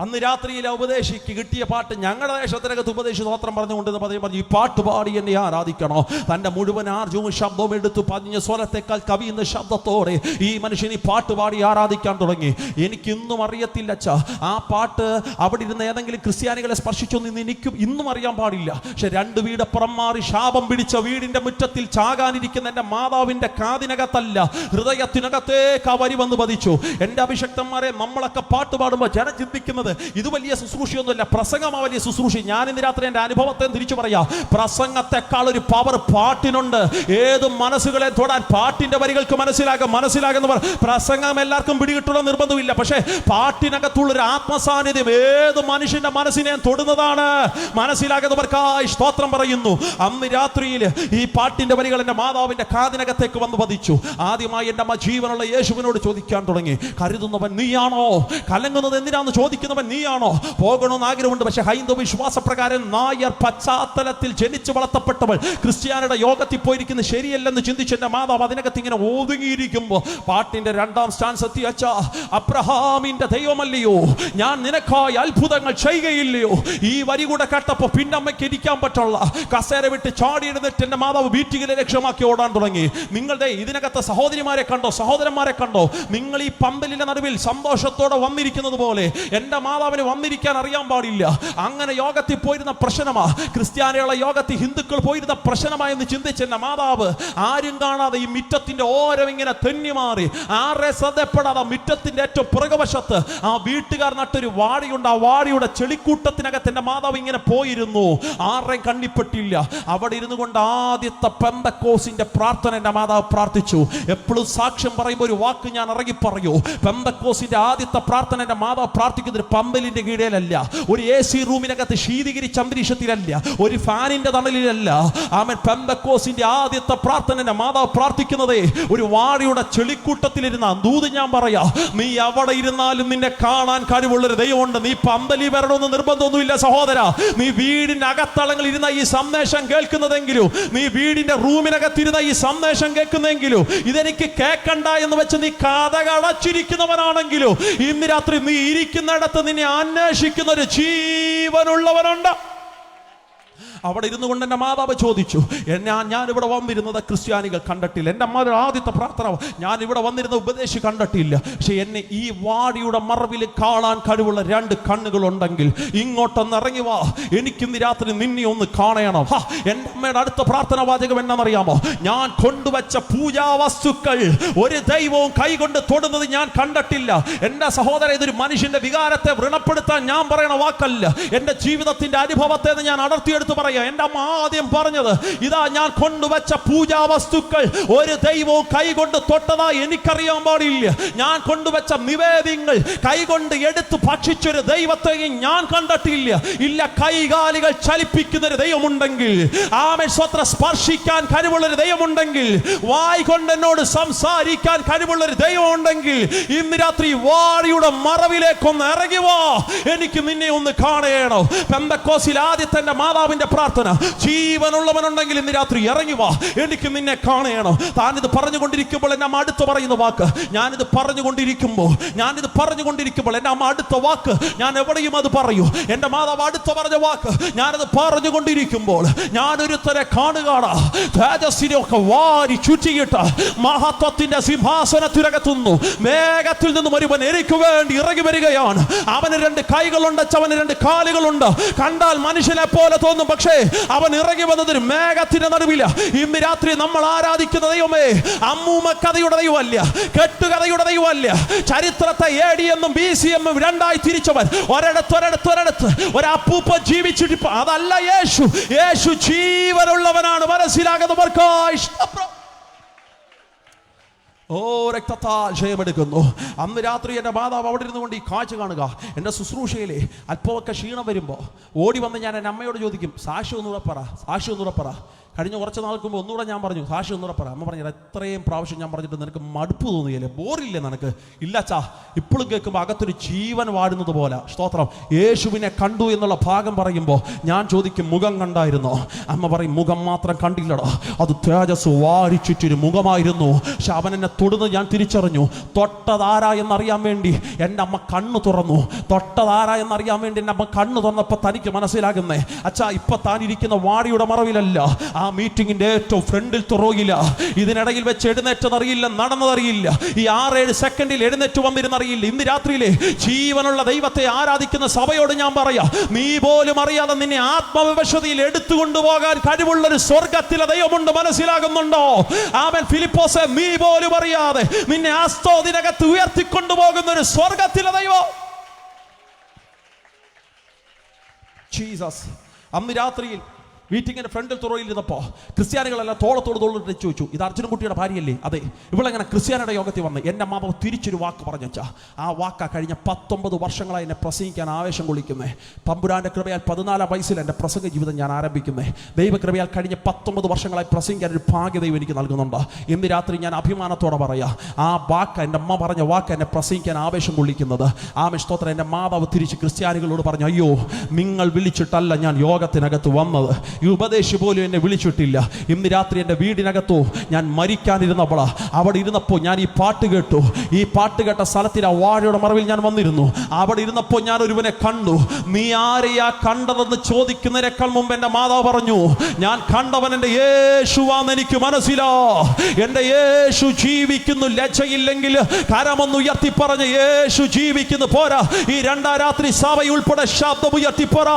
അന്ന് രാത്രിയിലെ ഉപദേശിക്ക് കിട്ടിയ പാട്ട് ഞങ്ങളുടെ ദേശത്തിനകത്ത് ഉപദേശി സ്തോത്രം പറഞ്ഞുകൊണ്ടെന്ന് പറഞ്ഞു, ഈ പാട്ട് പാടി എന്നെ ആരാധിക്കണോ. തൻ്റെ മുഴുവൻ ആർജവും ശബ്ദവും എടുത്തു പതിഞ്ഞ സ്വരത്തെക്കാൾ കവിയുന്ന ശബ്ദത്തോടെ ഈ മനുഷ്യൻ ഈ പാട്ട് പാടി ആരാധിക്കാൻ തുടങ്ങി. എനിക്കിന്നും അറിയത്തില്ല അച്ഛാ, ആ പാട്ട് അവിടെ ഇരുന്ന് ഏതെങ്കിലും ക്രിസ്ത്യാനികളെ സ്പർശിച്ചൊന്നും എനിക്കും ഇന്നും അറിയാൻ പാടില്ല. പക്ഷെ 2 വീടപ്പുറം മാറി ശാപം പിടിച്ച വീടിന്റെ മുറ്റത്തിൽ ചാകാനിരിക്കുന്ന എൻ്റെ മാതാവിന്റെ കാതിനകത്തല്ല, ഹൃദയത്തിനകത്തേക്ക് ആ വരി വന്ന് പതിച്ചു. എൻ്റെ അഭിഷക്തന്മാരെ, നമ്മളൊക്കെ പാട്ട് പാടുമ്പോൾ ജനം ചിന്തിക്കുന്നത് ഇത് വലിയ ശുശ്രൂഷയൊന്നുമല്ല, പ്രസംഗമാ വലിയ ശുശ്രൂഷ. ഞാൻ ഇന്ന് രാത്രി എൻ്റെ അനുഭവത്തെ തിരിച്ചു പറയാം. പ്രസംഗത്തെക്കാൾ ഒരു പവർ പാട്ടിനുണ്ട്. ഏത് മനസ്സുകളെ തൊടാൻ പാട്ടിന്റെ വരികൾക്ക് മനസ്സിലാകുന്നവർ. പ്രസംഗം എല്ലാവർക്കും പിടികിട്ടുള്ള നിർബന്ധമില്ല, പക്ഷേ പാട്ടിനകത്തുള്ളൊരു ആത്മസാന്നിധ്യം ഏത് മനുഷ്യന്റെ മനസ്സിനെ തൊടുന്നതാണ്. മനസ്സിലാകുന്നവർക്കായി സ്തോത്രം പറയുന്നു. അന്ന് രാത്രിയിൽ ഈ പാട്ടിന്റെ വരികൾ എൻ്റെ മാതാവിന്റെ കാതിനകത്തേക്ക് വന്ന് പതിച്ചു. ആദ്യമായി എൻ്റെ അമ്മ ജീവനുള്ള യേശുവിനോട് ചോദിക്കാൻ തുടങ്ങി, കരുതുന്നവൻ നീയാണോ? കലങ്ങുന്നത് എന്തിനാന്ന് ചോദിക്കുന്നവൻ നീയാണോ? പോകണമെന്ന് ആഗ്രഹമുണ്ട്, പക്ഷെ ഹൈന്ദവ വിശ്വാസപ്രകാരം നായർ പശ്ചാത്തലത്തിൽ ജനിച്ചു വളർത്തപ്പെട്ടവൾ ക്രിസ്ത്യാനിയുടെ യോഗത്തിൽ പോയിരിക്കുന്നത് ശരിയല്ലെന്ന് ചിന്തിച്ച് എൻ്റെ മാതാവ് അതിനകത്ത് ഇങ്ങനെ ഒതുങ്ങിയിരിക്കുമ്പോൾ പാട്ടിന്റെ 2ാം സ്റ്റാൻസ് എത്തി. അച്ഛാ, അബ്രഹാമിന്റെ ദൈവമല്ലയോ ഞാൻ നിനക്കായി അത്ഭുതങ്ങൾ ചെയ്യുകയില്ലയോ? ഈ വരി കൂടെ കേട്ടപ്പോൾ പിന്നമ്മയ്ക്ക് ഇരിക്കാൻ പറ്റുള്ള കസേര വിട്ട് ചാടി എഴുന്നേറ്റ് എൻ്റെ മാതാവ് വീട്ടിലെ ലക്ഷ്യമാക്കി ഓടാൻ തുടങ്ങി. നിങ്ങളുടെ ഇതിനകത്ത് സഹോദരിമാരെ കണ്ടോ, സഹോദരന്മാരെ കണ്ടോ? നിങ്ങൾ ഈ പന്തലിന്റെ നടുവിൽ സന്തോഷത്തോടെ വന്നിരിക്കുന്നത് പോലെ എൻ്റെ മാതാവിന് വന്നിരിക്കാൻ അറിയാൻ പാടില്ല. അങ്ങനെ യോഗത്തിൽ പോയിരുന്ന പ്രശ്നമാ, ക്രിസ്ത്യാനികളുടെ യോഗത്തിൽ ഹിന്ദുക്കൾ പോയിരുന്ന പ്രശ്നമായെന്ന് ചിന്തിച്ച് എൻ്റെ മാതാവ് ആരും കാണാതെ ഈ മിറ്റത്തിന്റെ ഓരം ഇങ്ങനെ തെന്നി മാറി, ആരെ ശ്രദ്ധപ്പെടാതെ മിറ്റത്തിന്റെ ഏറ്റവും പുറകുവശത്ത് ആ വീട്ടുകാർ നട്ടൊരു വാടിയുണ്ട്. ആ വാടിയുടെ ചെളിക്കൂട്ടത്തിനകത്ത് എൻ്റെ മാതാവ് ഇങ്ങനെ പോയിരുന്നു. ആരെയും കണ്ണിപ്പെട്ടില്ല. അവിടെ ഇരുന്നു കൊണ്ട് ആദ്യത്തെ പെന്തക്കോസിന്റെ പ്രാർത്ഥന എൻ്റെ മാതാവ് പ്രാർത്ഥിച്ചു. എപ്പോഴും സാക്ഷ്യം പറയുമ്പോൾ ഒരു വാക്ക് ഞാൻ ഇറങ്ങി പറയൂ. പെന്തക്കോസിന്റെ ആദ്യത്തെ പ്രാർത്ഥന എൻ്റെ മാതാവ് പ്രാർത്ഥിക്കുന്നത് പന്തലിന്റെ കീഴിലല്ല, ഒരു AC റൂമിനകത്ത് ശീതീകരിച്ച അന്തരീക്ഷത്തിലല്ല, ഒരു ഫാനിന്റെ തണലിലല്ല. ആമേൻ. പെന്തക്കോസിന്റെ ആദ്യത്തെ പ്രാർത്ഥന എൻ്റെ മാതാവ് പ്രാർത്ഥിക്കുന്നതേ ഒരു വാടിയുടെ ചെളിക്കൂട്ടത്തിലിരുന്ന ദൂത്. ഞാൻ പറയാ, നീ അവിടെ ഇരുന്നാലും നിന്നെ കാണാൻ കഴിവുള്ളൊരു ദൈവമുണ്ട്. നീ പന്തലി വരണമെന്ന് നിർബന്ധമൊന്നുമില്ല സഹോദര. നീ വീടിന്റെ അകത്തളങ്ങളിൽ ഇരുന്ന ഈ സന്ദേശം കേൾക്കുന്നതെങ്കിലും, നീ വീടിന്റെ റൂമിനകത്തിരുന്ന ഈ സന്ദേശം കേൾക്കുന്നെങ്കിലും, ഇതെനിക്ക് കേൾക്കണ്ട എന്ന് വെച്ച് നീ കഥകടച്ചിരിക്കുന്നവനാണെങ്കിലും, ഇന്ന് രാത്രി നീ ഇരിക്കുന്നിടത്ത് നിന്നെ അന്വേഷിക്കുന്ന ഒരു ജീവനുള്ളവനുണ്ട്. അവിടെ ഇരുന്നു കൊണ്ട് എൻ്റെ മാതാവ് ചോദിച്ചു, ഞാനിവിടെ വന്നിരുന്നത് ക്രിസ്ത്യാനികൾ കണ്ടിട്ടില്ല. എൻ്റെ അമ്മ ആദ്യത്തെ പ്രാർത്ഥന, ഞാൻ ഇവിടെ വന്നിരുന്ന ഉപദേശി കണ്ടിട്ടില്ല. പക്ഷെ എന്നെ ഈ വാടിയുടെ മറവിൽ കാണാൻ കഴിവുള്ള 2 കണ്ണുകളുണ്ടെങ്കിൽ ഇങ്ങോട്ടൊന്ന് ഇറങ്ങി വാ, എനിക്കിന്ന് രാത്രി നിന്നെ ഒന്ന് കാണണം. എൻ്റെ അമ്മയുടെ അടുത്ത പ്രാർത്ഥന വാചകം എന്നാണെന്നറിയാമോ? ഞാൻ കൊണ്ടുവച്ച പൂജാ വസ്തുക്കൾ ഒരു ദൈവവും കൈകൊണ്ട് തൊടുന്നത് ഞാൻ കണ്ടിട്ടില്ല. എൻ്റെ സഹോദര, ഇതൊരു മനുഷ്യന്റെ വികാരത്തെ വ്രണപ്പെടുത്താൻ ഞാൻ പറയണ വാക്കല്ല, എൻ്റെ ജീവിതത്തിന്റെ അനുഭവത്തെ ഞാൻ അടർത്തിയെടുത്ത് പറയാം. എൻ്റെ അമ്മ ആദ്യം പറഞ്ഞത് ഇതാ, ഞാൻ കൊണ്ടുവച്ച പൂജാ വസ്തുക്കൾ ഒരു ദൈവവും കൈകൊണ്ട് തൊട്ടതാ എനിക്കറിയാൻ പാടില്ല. ഞാൻ കൊണ്ടുവച്ച നിവേദ്യങ്ങൾ കൈകൊണ്ട് എടുത്ത് ഭക്ഷിച്ചൊരു ദൈവത്തെയും ഞാൻ കണ്ടിട്ടില്ല. ഇല്ല, കൈകാലികൾ ചലിപ്പിക്കുന്നൊരു ദൈവമുണ്ടെങ്കിൽ, ആമേൻ സ്വത്ര സ്പർശിക്കാൻ കഴിവുള്ളൊരു ദൈവമുണ്ടെങ്കിൽ, വായ് കൊണ്ട് എന്നോട് സംസാരിക്കാൻ കഴിവുള്ളൊരു ദൈവമുണ്ടെങ്കിൽ, ഇന്ന് രാത്രി വാടിയുടെ മറവിലേക്കൊന്ന് ഇറങ്ങി വാ, എനിക്ക് നിന്നെ ഒന്ന് കാണണം. പെന്തക്കോസിൽ ആദ്യത്തെ എൻ്റെ മാതാവിന്റെ പ്രാർത്ഥന, ജീവനുള്ളവനുണ്ടെങ്കിൽ ഇന്ന് രാത്രി ഇറങ്ങി വാ, എനിക്ക് നിന്നെ കാണണം. താനിത് പറഞ്ഞുകൊണ്ടിരിക്കുമ്പോൾ എൻ്റെ അമ്മ അടുത്ത് പറയുന്ന വാക്ക്, ഞാനിത് പറഞ്ഞുകൊണ്ടിരിക്കുമ്പോൾ എൻ്റെ അമ്മ അടുത്ത വാക്ക് ഞാൻ എവിടെയും അത് പറയൂ. എൻ്റെ മാതാവ് അടുത്ത് പറഞ്ഞ വാക്ക്, ഞാനത് പറഞ്ഞുകൊണ്ടിരിക്കുമ്പോൾ ഞാനൊരുത്തരെ കാണുകയാണ്, തേജസ്സിനെയൊക്കെ വാരി ചുറ്റിയിട്ട് മഹത്വത്തിന്റെ സിംഹാസനത്തിനകത്തുന്നു മേഘത്തിൽ നിന്നും ഒരുവൻ എനിക്ക് വേണ്ടി ഇറങ്ങി വരികയാണ്. അവന് 2 കൈകളുണ്ട്, അവന് 2 കാലുകളുണ്ട്. കണ്ടാൽ മനുഷ്യനെ പോലെ തോന്നും, പക്ഷേ അവൻ ഇറങ്ങി വന്നത് ഒരു മേഘത്തിന്റെ നടുവില. ഇന്ന് രാത്രി നമ്മൾ ആരാധിക്കുന്ന ദൈവമേ അമ്മൂമ്മ കഥയുടെ ദൈവമല്ല, കെട്ടുകഥയുടെ ദൈവമല്ല. ചരിത്രത്തെ AD എന്നും BC എന്നും 2ആയി തിരിച്ചവൻ, ഒരിടത്ത് ഒരപ്പൂപ്പ ജീവിച്ചിട്ട് അതല്ല യേശു. യേശു ജീവനുള്ളവനാണ്. മനസ്സിലാകുന്നവർക്കായി ഓ രക്തത്താൽ ജയമെടുക്കുന്നു. അന്ന് രാത്രി എൻ്റെ മാതാവ് അവിടെ ഇരുന്നു കൊണ്ട് ഈ കാഴ്ച കാണുക. എൻ്റെ ശുശ്രൂഷയിലെ അല്പമൊക്കെ ക്ഷീണം വരുമ്പോൾ ഓടി വന്ന് ഞാൻ എൻ്റെ അമ്മയോട് ചോദിക്കും, സാക്ഷി ഒന്നുകൂടെ പറ. കഴിഞ്ഞ കുറച്ച് നാൾക്കുമ്പോൾ ഒന്നുകൂടെ ഞാൻ പറഞ്ഞു, സാക്ഷി ഒന്നുകൂടെ പറ. അമ്മ പറഞ്ഞു, എത്രയും പ്രാവശ്യം ഞാൻ പറഞ്ഞിട്ട് നിനക്ക് മടുപ്പ് തോന്നിയല്ലേ, ബോറില്ലേ നിനക്ക്? ഇല്ലച്ചാ, ഇപ്പോഴും കേൾക്കുമ്പോൾ അകത്തൊരു ജീവൻ വാഴുന്നത് പോലെ. സ്തോത്രം. യേശുവിനെ കണ്ടു എന്നുള്ള ഭാഗം പറയുമ്പോൾ ഞാൻ ചോദിക്കും, മുഖം കണ്ടായിരുന്നോ? അമ്മ പറയും, മുഖം മാത്രം കണ്ടില്ലടാ, അത് തേജസ് വാരിച്ചിട്ടൊരു മുഖമായിരുന്നു. പക്ഷെ അവൻ എന്നെ തൊടുന്നത് ഞാൻ തിരിച്ചറിഞ്ഞു. തൊട്ടതാരാ എന്നറിയാൻ വേണ്ടി എൻ്റെ അമ്മ കണ്ണു തുറന്നു. തൊട്ടതാരാ എന്നറിയാൻ വേണ്ടി എൻ്റെ അമ്മ കണ്ണു തുറന്നപ്പോൾ തനിക്ക് മനസ്സിലാകുന്നേ, അച്ഛാ ഇപ്പൊ താൻ ഇരിക്കുന്ന വാടിയുടെ മറവിലല്ല, ആ മീറ്റിംഗിന്റെ ഏറ്റവും ഫ്രണ്ടിൽ തുറയില്ല. ഇതിനിടയിൽ വെച്ച് എഴുന്നേറ്റതറിയില്ല, നടന്നതറിയില്ല, ഈ 6-7 സെക്കൻഡിൽ എഴുന്നേറ്റ് വന്നിരുന്നറിയില്ല. ഇന്ന് രാത്രിയിലെ ജീവനുള്ള ദൈവത്തെ ആരാധിക്കുന്ന സഭയോട് ഞാൻ പറയാം, നീ പോലും അറിയാതെ നിന്നെ ആത്മവിവശതയിൽ എടുത്തുകൊണ്ടുപോകാൻ കഴിവുള്ളൊരു സ്വർഗത്തിലെ ദൈവമുണ്ട്. മനസ്സിലാകുന്നുണ്ടോ? ആമേൻ. ഫിലിപ്പോസേ, നീ പോലും അറിയാതെ നിന്നെ ആസ്തോദിനകത്ത് ഉയർത്തിക്കൊണ്ടുപോകുന്ന ഒരു സ്വർഗത്തിലെ ദൈവം ജീസസ്. അന്ന് രാത്രിയിൽ മീറ്റിങ്ങിന്റെ ഫ്രണ്ടിൽ തുറയിലിരുന്നപ്പോൾ ക്രിസ്ത്യാനികളെല്ലാം തോളത്തോട് തോളിട്ട് ചോദിച്ചു, ഇത് അർജുനൻകുട്ടിയുടെ ഭാര്യയല്ലേ? അതെ. ഇവളെങ്ങനെ ക്രിസ്ത്യാനിയുടെ യോഗത്തിൽ വന്ന്? എൻ്റെ മാതാവ് തിരിച്ചൊരു വാക്ക് പറഞ്ഞു വെച്ചാൽ, ആ വാക്കാ കഴിഞ്ഞ 19 വർഷങ്ങളായി എന്നെ പ്രസംഗിക്കാൻ ആവേശം കൊള്ളിക്കുന്നേ. തമ്പുരാന്റെ കൃപയാൽ 14 വയസ്സിൽ എൻ്റെ പ്രസംഗ ജീവിതം ഞാൻ ആരംഭിക്കുന്നേ. ദൈവകൃപയാൽ കഴിഞ്ഞ 19 വർഷങ്ങളായി പ്രസംഗിക്കാൻ ഒരു ഭാഗ്യ ദൈവം എനിക്ക് നൽകുന്നുണ്ട്. ഇന്ന് രാത്രി ഞാൻ അഭിമാനത്തോടെ പറയാം, ആ വാക്ക്, എൻ്റെ അമ്മ പറഞ്ഞ വാക്ക് എന്നെ പ്രസംഗിക്കാൻ ആവേശം കൊള്ളിക്കുന്നത്. ആമേൻ. സ്തോത്രം. എൻ്റെ മാതാവ് തിരിച്ച് ക്രിസ്ത്യാനികളോട് പറഞ്ഞു, അയ്യോ, നിങ്ങൾ വിളിച്ചിട്ടല്ല ഞാൻ യോഗത്തിനകത്ത് വന്നത്, ഈ ഉപദേശി പോലും എന്നെ വിളിച്ചിട്ടില്ല. ഇന്ന് രാത്രി എൻ്റെ വീടിനകത്തോ ഞാൻ മരിക്കാനിരുന്നപ്പോൾ, അവിടെ ഇരുന്നപ്പോൾ ഞാൻ ഈ പാട്ട് കേട്ടു. ഈ പാട്ട് കേട്ട സ്ഥലത്തിൽ ആ വാഴയുടെ മറവിൽ ഞാൻ വന്നിരുന്നു. അവിടെ ഇരുന്നപ്പോൾ ഞാൻ ഒരുവനെ കണ്ടു. നീ ആരെയാ കണ്ടതെന്ന് ചോദിക്കുന്നതിനേക്കാൾ മുമ്പ് എൻ്റെ മാതാവ് പറഞ്ഞു, ഞാൻ കണ്ടവൻ എൻ്റെ യേശുവാന്ന് എനിക്ക് മനസ്സിലാ. എൻ്റെ യേശു ജീവിക്കുന്നു. ലജ്ജയില്ലെങ്കിൽ കരമൊന്ന് ഉയർത്തി പറഞ്ഞ് യേശു ജീവിക്കുന്നു. പോരാ, ഈ 2 രാത്രി സഭ ഉൾപ്പെടെ ശബ്ദം ഉയർത്തി പറ,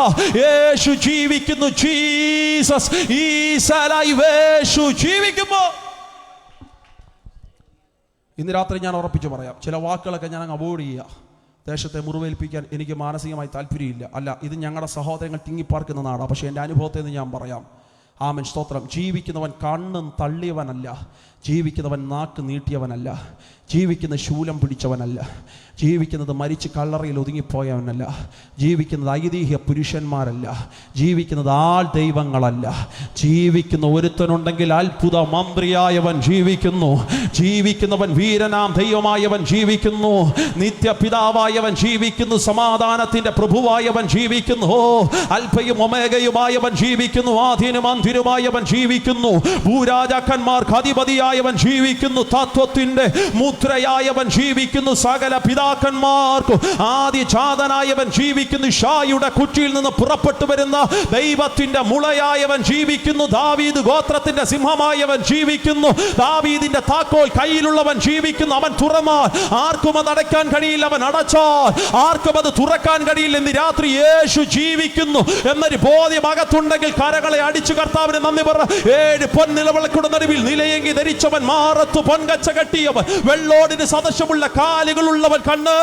യേശു ജീവിക്കുന്നു. Jesus is alive. യേശു ജീവിക്കുമ്പോൾ ഇന്ന് രാത്രി ഞാൻ ഉറപ്പിച്ചു പറയാം, ചില വാക്കുകളൊക്കെ ഞാൻ അങ്ങ് അവോയ്ഡ് ചെയ്യുക. ദേശത്തെ മുറിവേൽപ്പിക്കാൻ എനിക്ക് മാനസികമായി താല്പര്യമില്ല. അല്ല, ഇത് ഞങ്ങളുടെ സഹോദരങ്ങൾ തിങ്ങിപ്പാർക്കുന്ന നാടാണ്. പക്ഷേ എൻ്റെ അനുഭവത്തിൽ നിന്ന് ഞാൻ പറയാം, ആമേൻ. സ്തോത്രം. ജീവിക്കുന്നവൻ കണ്ണും തള്ളിയവനല്ല, ജീവിക്കുന്നവൻ നാക്ക് നീട്ടിയവനല്ല, ജീവിക്കുന്ന ശൂലം പിടിച്ചവനല്ല, ജീവിക്കുന്നത് മരിച്ച് കല്ലറയിൽ ഒതുങ്ങിപ്പോയവനല്ല, ജീവിക്കുന്നത് ഐതിഹ്യ പുരുഷന്മാരല്ല, ജീവിക്കുന്നത് ആൾ ദൈവങ്ങളല്ല. ജീവിക്കുന്ന ഒരുത്തനുണ്ടെങ്കിൽ അത്ഭുത മന്ത്രിയായവൻ ജീവിക്കുന്നു. ജീവിക്കുന്നവൻ വീരനാം ദൈവമായവൻ ജീവിക്കുന്നു. നിത്യപിതാവായവൻ ജീവിക്കുന്നു. സമാധാനത്തിന്റെ പ്രഭുവായവൻ ജീവിക്കുന്നു. അൽഫയും ഒമേഗയുമായവൻ ജീവിക്കുന്നു. ആദ്യനും അന്ത്യനുമായവൻ ജീവിക്കുന്നു. ഭൂരാജാക്കന്മാർക്ക് അധിപതിയായവൻ ജീവിക്കുന്നു. തത്വത്തിന്റെ മുദ്രയായവൻ ജീവിക്കുന്നു. സകല പിതാക്കന്മാർക്ക് ആദിജാതനായവൻ ജീവിക്കുന്നു. ഷായുടെ കുറ്റിയിൽ നിന്ന് പുറപ്പെട്ടു വരുന്ന ദൈവത്തിന്റെ മുളയായവൻ ജീവിക്കുന്നു. ദാവീദ് ഗോത്രത്തിന്റെ സിംഹമായവൻ ജീവിക്കുന്നു. ദാവീദിന്റെ താക്കോൽ കയ്യിലുള്ളവൻ ജീവിക്കുന്നു. അവൻ തുറന്നാൽ ആർക്കും അത് അടയ്ക്കാൻ കഴിയില്ല, അവൻ അടച്ചാൽ ആർക്കും അത് തുറക്കാൻ കഴിയില്ല. ഇന്ന് രാത്രി യേശു ജീവിക്കുന്നു എന്നൊരു ബോധ്യം അകത്തുണ്ടെങ്കിൽ കരകളെ അടിച്ചു കർത്താവിന് നന്ദി പറ. 7 പൊൻനിലവിളക്കുടെ നടുവിൽ നിലയെങ്കി ധരിച്ചവൻ, മാറത്തു പൊൻകച്ച കെട്ടിയവൻ, വെള്ളോടിന് സദൃശമുള്ള കാലുകളുള്ളവൻ, കണ്ണ്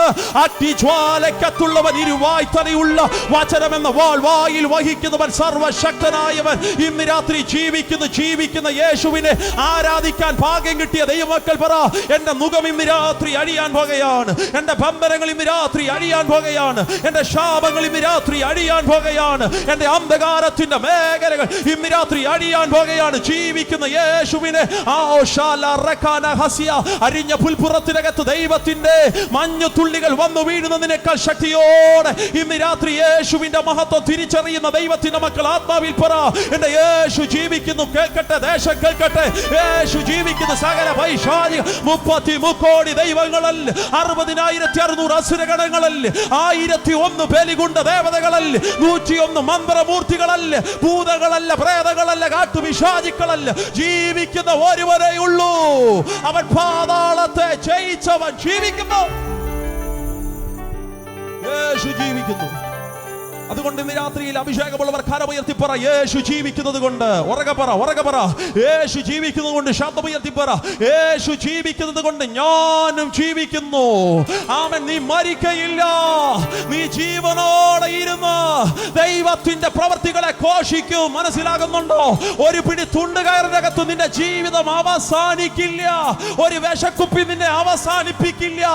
അഗ്നിജ്വാലയ്ക്കത്തുള്ളവൻ, ഇരുവായ്ത്തലയുള്ള വചനമെന്ന വാൾ വായിൽ വഹിക്കുന്നവൻ, സർവശക്തനായവൻ ഇന്ന് രാത്രി ജീവിക്കുന്നു. ജീവിക്കുന്ന യേശുവിനെ ആരാധിക്കാൻ ഭാഗ്യം കിട്ടിയ ദൈവമക്കൾ പറ, എന്റെ മുഖം ഇന്ന് രാത്രി അഴിയാൻ പോകുകയാണ്, എന്റെ ബന്ധനങ്ങൾ ഇന്ന് രാത്രി അഴിയാൻ പോകുകയാണ്, എന്റെ ശാപങ്ങൾ ഇന്ന് രാത്രി അഴിയാൻ പോകുകയാണ്, എന്റെ അന്ധകാരത്തിന്റെ മേഖലകൾ ഇന്ന് രാത്രി അഴിയാൻ പോകുകയാണ്. ജീവിക്കുന്ന യേശുവിനെ അരിഞ്ഞ പുൽപ്പുറത്തിനകത്ത് ദൈവത്തിന്റെ മഞ്ഞു തുള്ളികൾ വന്നു വീഴുന്നതിനേക്കാൾ ശക്തിയോടെ ഇന്ന് രാത്രി യേശുവിന്റെ മഹത്വം തിരിച്ചറിയുന്ന ദൈവത്തിന്റെ മക്കൾ ആത്മാവിൽ പറ, എന്റെ യേശു ജീവിക്കുന്നു. കേൾക്കട്ടെ, ദേശം കേൾക്കട്ടെ, യേശു ജീവിക്കുന്നു. സകല പൈശാചിക 33 കോടി ദൈവങ്ങളല്ല, 60,600 അസുരഗണങ്ങളല്ല, 1001 ബലികുണ്ട ദേവതകളല്ല, 101 മന്ത്രമൂർത്തികളല്ല, ഭൂതങ്ങളല്ല, പ്രേതങ്ങളല്ല, കാട്ടുപിശാചിക്കളല്ല, ജീവിക്കുന്ന ഒരുവരേ ഉള്ളൂ. അവൻ പാതാളത്തെ ജയിച്ചവൻ ജീവിക്കുന്നു. യേശു ജീവിക്കുന്നു. അതുകൊണ്ട് ഇന്ന് രാത്രിയിൽ അഭിഷേകമുള്ളവർ കരമുയർത്തി പറ, യേശു ജീവിക്കുന്നത് കൊണ്ട്. ഉറക്കെ പറ, ഉറക്കെ പറ, യേശു ജീവിക്കുന്നത് കൊണ്ട്. ശബ്ദമുയർത്തി പറ, യേശു ജീവിക്കുന്നത് കൊണ്ട് ഞാനും ജീവിക്കുന്നു. ആമേൻ. നീ മരിക്കയില്ല, നീ ജീവനോടെ ഇരുന്ന് ദൈവത്തിന്റെ പ്രവർത്തികളെ ഘോഷിക്കും. മനസ്സിലാകുന്നുണ്ടോ? ഒരു പിടി തുണ്ടുകയറിനകത്ത് നിന്റെ ജീവിതം അവസാനിക്കില്ല, ഒരു വിശക്കുപ്പി നിന്നെ അവസാനിപ്പിക്കില്ല.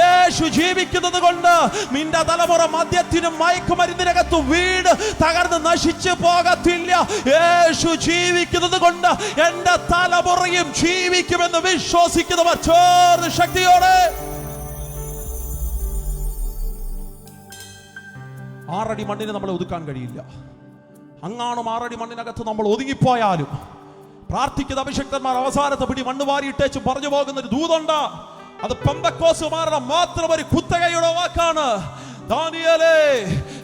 യേശു ജീവിക്കുന്നത് കൊണ്ട് നിന്റെ തലമുറ മദ്യത്തിനും മയക്കുമരുന്നിനും അകത്ത് വീട് തകർന്ന് നശിച്ചു പോകത്തില്ല. യേശു ജീവിക്കുന്നത് കൊണ്ട് എന്റെ തലമുറയും ജീവിക്കുമെന്ന് വിശ്വസിക്കുന്നവർ ചേർന്ന് ശക്തിയോടെ 6 അടി മണ്ണിനെ നമ്മളെ ഒതുക്കാൻ കഴിയില്ല. അങ്ങാണും 6 അടി മണ്ണിനകത്ത് നമ്മൾ ഒതുങ്ങിപ്പോയാലും പ്രാർത്ഥിക്കുന്ന അഭിഷക്തന്മാർ അവസാനത്തെ പിടി മണ്ണ് വാരിയിട്ടേച്ച് പറഞ്ഞു പോകുന്ന ഒരു ദൂതുണ്ട്. അത് പെന്തക്കോസ്തുകാരുടെ മാത്രം ഒരു കുത്തകയുടെ വാക്കാണ്. ദാനിയേലേ,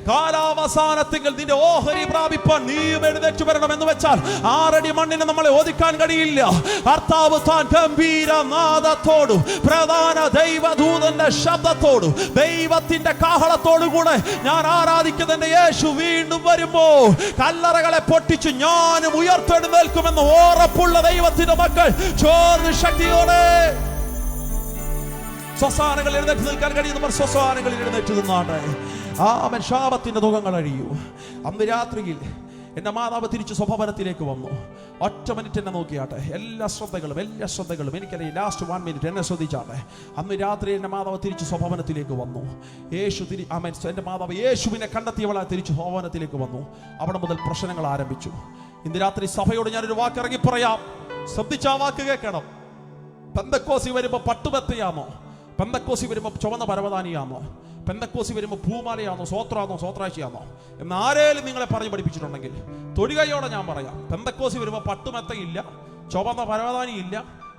കാലാവസാനത്തിൽ നിന്റെ ഓഹരി പ്രാപിപ്പാൻ നീയും എഴുന്നേറ്റ് വരണം എന്ന് വെച്ചാൽ 6 അടി മണ്ണിനെ നമ്മളെ ഒതുക്കാൻ കഴിയില്ല. കർത്താവ് താൻ ഗംഭീര നാദത്തോടും പ്രധാന ദൈവദൂതന്റെ ശബ്ദത്തോടും ദൈവത്തിന്റെ കാഹളത്തോടു കൂടെ ഞാൻ ആരാധിക്കുന്ന എന്റെ യേശു വീണ്ടും വരുമ്പോ കല്ലറകളെ പൊട്ടിച്ച് ഞാനും ഉയർത്തെഴുന്നേൽക്കുമെന്ന് ഉറപ്പുള്ള ദൈവത്തിന്റെ മക്കൾ ചേർന്ന് ശക്തിയോടെ സ്വസ്ഥാനങ്ങളിൽ എഴുന്നേറ്റ് നിൽക്കാൻ കഴിയുന്നവർ സ്വസ്ഥാനങ്ങളിൽ എഴുന്നേറ്റ് നിന്നാട്ടെ. ആമേൻ. ശാപത്തിന്റെ ദുഃഖങ്ങൾ അഴിയൂ. അന്ന് രാത്രിയിൽ എൻ്റെ മാതാവ് തിരിച്ച് സ്വഭാവത്തിലേക്ക് വന്നു. ഒറ്റ മിനിറ്റ് എന്നെ നോക്കിയാട്ടെ. എല്ലാ ശ്രദ്ധകളും എനിക്കറിയാം. ലാസ്റ്റ് 1 മിനിറ്റ് എന്നെ ശ്രദ്ധിച്ചാട്ടെ. അന്ന് രാത്രി എൻ്റെ മാതാവ് തിരിച്ച് സ്വഭാവത്തിലേക്ക് വന്നു. ആമേൻ. എൻ്റെ മാതാവ് യേശുവിനെ കണ്ടെത്തിയവളെ തിരിച്ച് സ്വഭാവത്തിലേക്ക് വന്നു. അവിടെ മുതൽ പ്രശ്നങ്ങൾ ആരംഭിച്ചു. ഇന്ന് രാത്രി സഭയോട് ഞാനൊരു വാക്കിറങ്ങി പറയാം. ശ്രദ്ധിച്ച ആ വാക്ക് കേൾക്കണം. പെന്തക്കോസി വരുമ്പോൾ പട്ടുമെത്തയാമോ? പെന്തക്കോസി വരുമ്പോൾ ചുവന്ന പരവതാനിയാമോ? പെന്തക്കോസി വരുമ്പോൾ പൂമാലയാണോ? സ്വോത്രാണോ? സ്വോത്രാഴ്ചയാണോ? എന്ന് ആരേലും നിങ്ങളെ പറഞ്ഞു പഠിപ്പിച്ചിട്ടുണ്ടെങ്കിൽ തൊടുകയോടെ ഞാൻ പറയാം, പെന്തക്കോസി വരുമ്പോൾ പട്ടുമെത്തയില്ല, ചുവന്ന പരവതാനിയില്ല,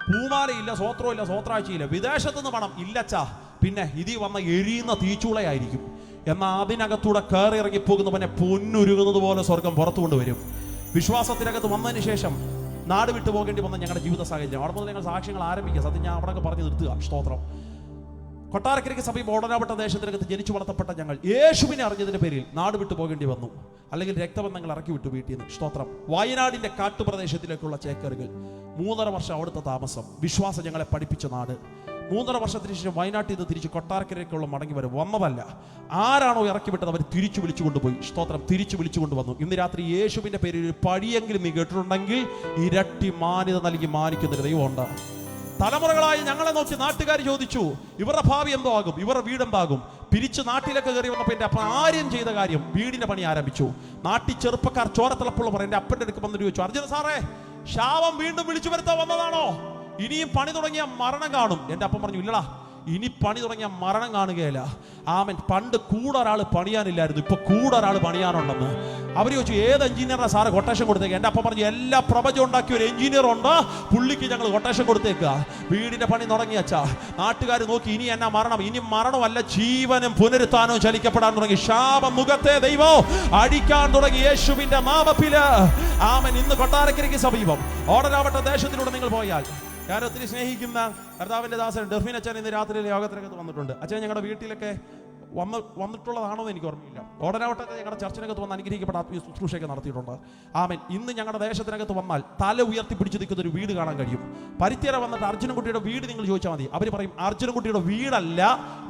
പൂമാലയില്ല, സ്വോത്രമില്ല, സ്വോത്രാഴ്ചയില്ല. വിദേശത്തുനിന്ന് പണം ഇല്ലച്ചാ. പിന്നെ ഇതിൽ വന്ന എരിയുന്ന തീച്ചൂളയായിരിക്കും. എന്നാൽ അതിനകത്തൂടെ കയറി ഇറങ്ങിപ്പോകുന്നവനെ പൊന്നുരുകുന്നത് പോലെ സ്വർഗം പുറത്തു കൊണ്ടുവരും. വിശ്വാസത്തിനകത്ത് വന്നതിന് ശേഷം നാട് വിട്ടു പോകേണ്ടി വന്ന ഞങ്ങളുടെ ജീവിത സാഹചര്യം. അവിടെ മുതൽ ഞങ്ങൾ സാക്ഷ്യങ്ങൾ ആരംഭിക്കുക. സത്യം ഞാൻ അവിടെ പറഞ്ഞു നിർത്തുക. സ്തോത്രം. കൊട്ടാരക്കരയ്ക്ക് സമീപം ഓടനാവട്ട ദേശത്തിനകത്ത് ജനിച്ചു വളർത്തപ്പെട്ട ഞങ്ങൾ യേശുവിനെ അറിഞ്ഞതിന്റെ പേരിൽ നാട് വിട്ടു പോകേണ്ടി വന്നു. അല്ലെങ്കിൽ രക്തബന്ധങ്ങൾ ഇറക്കി വിട്ടു വീട്ടിൽ നിന്ന്. സ്തോത്രം. വയനാടിന്റെ കാട്ടുപ്രദേശത്തിലേക്കുള്ള ചേക്കറുകൾ. 3.5 വർഷം അവിടുത്തെ താമസം. വിശ്വാസം ഞങ്ങളെ പഠിപ്പിച്ച നാട്. 3.5 വർഷത്തിന് ശേഷം വയനാട്ടിൽ നിന്ന് തിരിച്ച് കൊട്ടാരക്കരയ്ക്കുള്ള മടങ്ങി വരും. വന്നതല്ല, ആരാണോ ഇറക്കി വിട്ടത് അവർ തിരിച്ചു വിളിച്ചു കൊണ്ടുപോയി. സ്തോത്രം. തിരിച്ചു വിളിച്ചു കൊണ്ടുവന്നു. ഇന്ന് രാത്രി യേശുവിന്റെ പേരിൽ ഒരു പടിയെങ്കിലും നീ കേട്ടിട്ടുണ്ടെങ്കിൽ ഇരട്ടി മാന്യത നൽകി മാനിക്കുന്നൊരു ദൈവമുണ്ട്. തലമുറകളായി ഞങ്ങളെ നോക്കി നാട്ടുകാർ ചോദിച്ചു, ഇവരുടെ ഭാവി എന്തോ ആകും, ഇവരുടെ വീടെന്താകും. പിരിച്ച് നാട്ടിലേക്ക് കയറി വന്നപ്പോൾ എൻ്റെ അപ്പൻ ആര്യം ചെയ്ത കാര്യം വീടിന്റെ പണി ആരംഭിച്ചു. നാട്ടിൽ ചെറുപ്പക്കാർ ചോരത്തിളപ്പുള്ള പറയും. എൻ്റെ അപ്പൻ്റെ അടുക്ക് വന്നിട്ട് ചോദിച്ചു, അർജുന സാറേ, ശാപം വീണ്ടും വിളിച്ചു വരുത്താൻ വന്നതാണോ? ഇനിയും പണി തുടങ്ങിയ മരണം കാണും. എൻ്റെ അപ്പം പറഞ്ഞു, ഇല്ലടാ, ഇനി പണി തുടങ്ങിയ മരണം കാണുകയില്ല. ആമൻ. പണ്ട് കൂടെ ഒരാൾ പണിയാനില്ലായിരുന്നു, ഇപ്പൊ കൂടെ ഒരാൾ പണിയാനുണ്ടെന്ന്. അവർ ചോദിച്ചു, ഏത് എഞ്ചിനീയറാ സാറ് കൊട്ടേഷൻ കൊടുത്തേക്ക്? എൻ്റെ അപ്പം പറഞ്ഞു, എല്ലാ പ്രപഞ്ചം ഉണ്ടാക്കിയ ഒരു എഞ്ചിനീയർ ഉണ്ട്, പുള്ളിക്ക് ഞങ്ങൾ കൊട്ടേഷൻ കൊടുത്തേക്കുക. വീടിന്റെ പണി തുടങ്ങിയച്ചാ. നാട്ടുകാർ നോക്കി, ഇനി എന്നാ മരണം? ഇനി മരണമല്ല, ജീവനും പുനരുത്ഥാനവും ചലിക്കപ്പെടാൻ തുടങ്ങി. ശാപം മുഖത്തെ ദൈവം അടിക്കാൻ തുടങ്ങി യേശുവിന്റെ നാമത്തില്. ആമൻ. ഇന്ന് കൊട്ടാരക്കരയ്ക്ക് സമീപം ഓടനാവട്ട ദേശത്തിലൂടെ നിങ്ങൾ പോയാൽ ഞാൻ ഒത്തിരി സ്നേഹിക്കുന്ന കർത്താവിന്റെ ദാസൻ ഡെർഫിൻ അച്ഛൻ ഇന്ന് രാത്രിയിൽ യോഗത്തിനകത്ത് വന്നിട്ടുണ്ട്. അച്ഛൻ ഞങ്ങളുടെ വീട്ടിലൊക്കെ വന്നിട്ടുള്ളതാണോ എന്ന് എനിക്ക് ഓർമ്മയില്ല. ഓടനാവട്ടത്തെ ഞങ്ങളുടെ ചർച്ചിനകത്ത് വന്ന് അനുഗ്രഹിക്കപ്പെട്ട ആത്മീയ ശുശ്രൂഷയൊക്കെ നടത്തിയിട്ടുണ്ട്. ആമേൻ. ഇന്ന് ഞങ്ങളുടെ ദേശത്തിനകത്ത് വന്നാൽ തല ഉയർത്തി പിടിച്ചു നിൽക്കുന്ന ഒരു വീട് കാണാൻ കഴിയും. പരിത്യര വന്നിട്ട് അർജുനൻകുട്ടിയുടെ വീട് നിങ്ങൾ ചോദിച്ചാൽ മതി. അവർ പറയും, അർജുനൻകുട്ടിയുടെ വീടല്ല,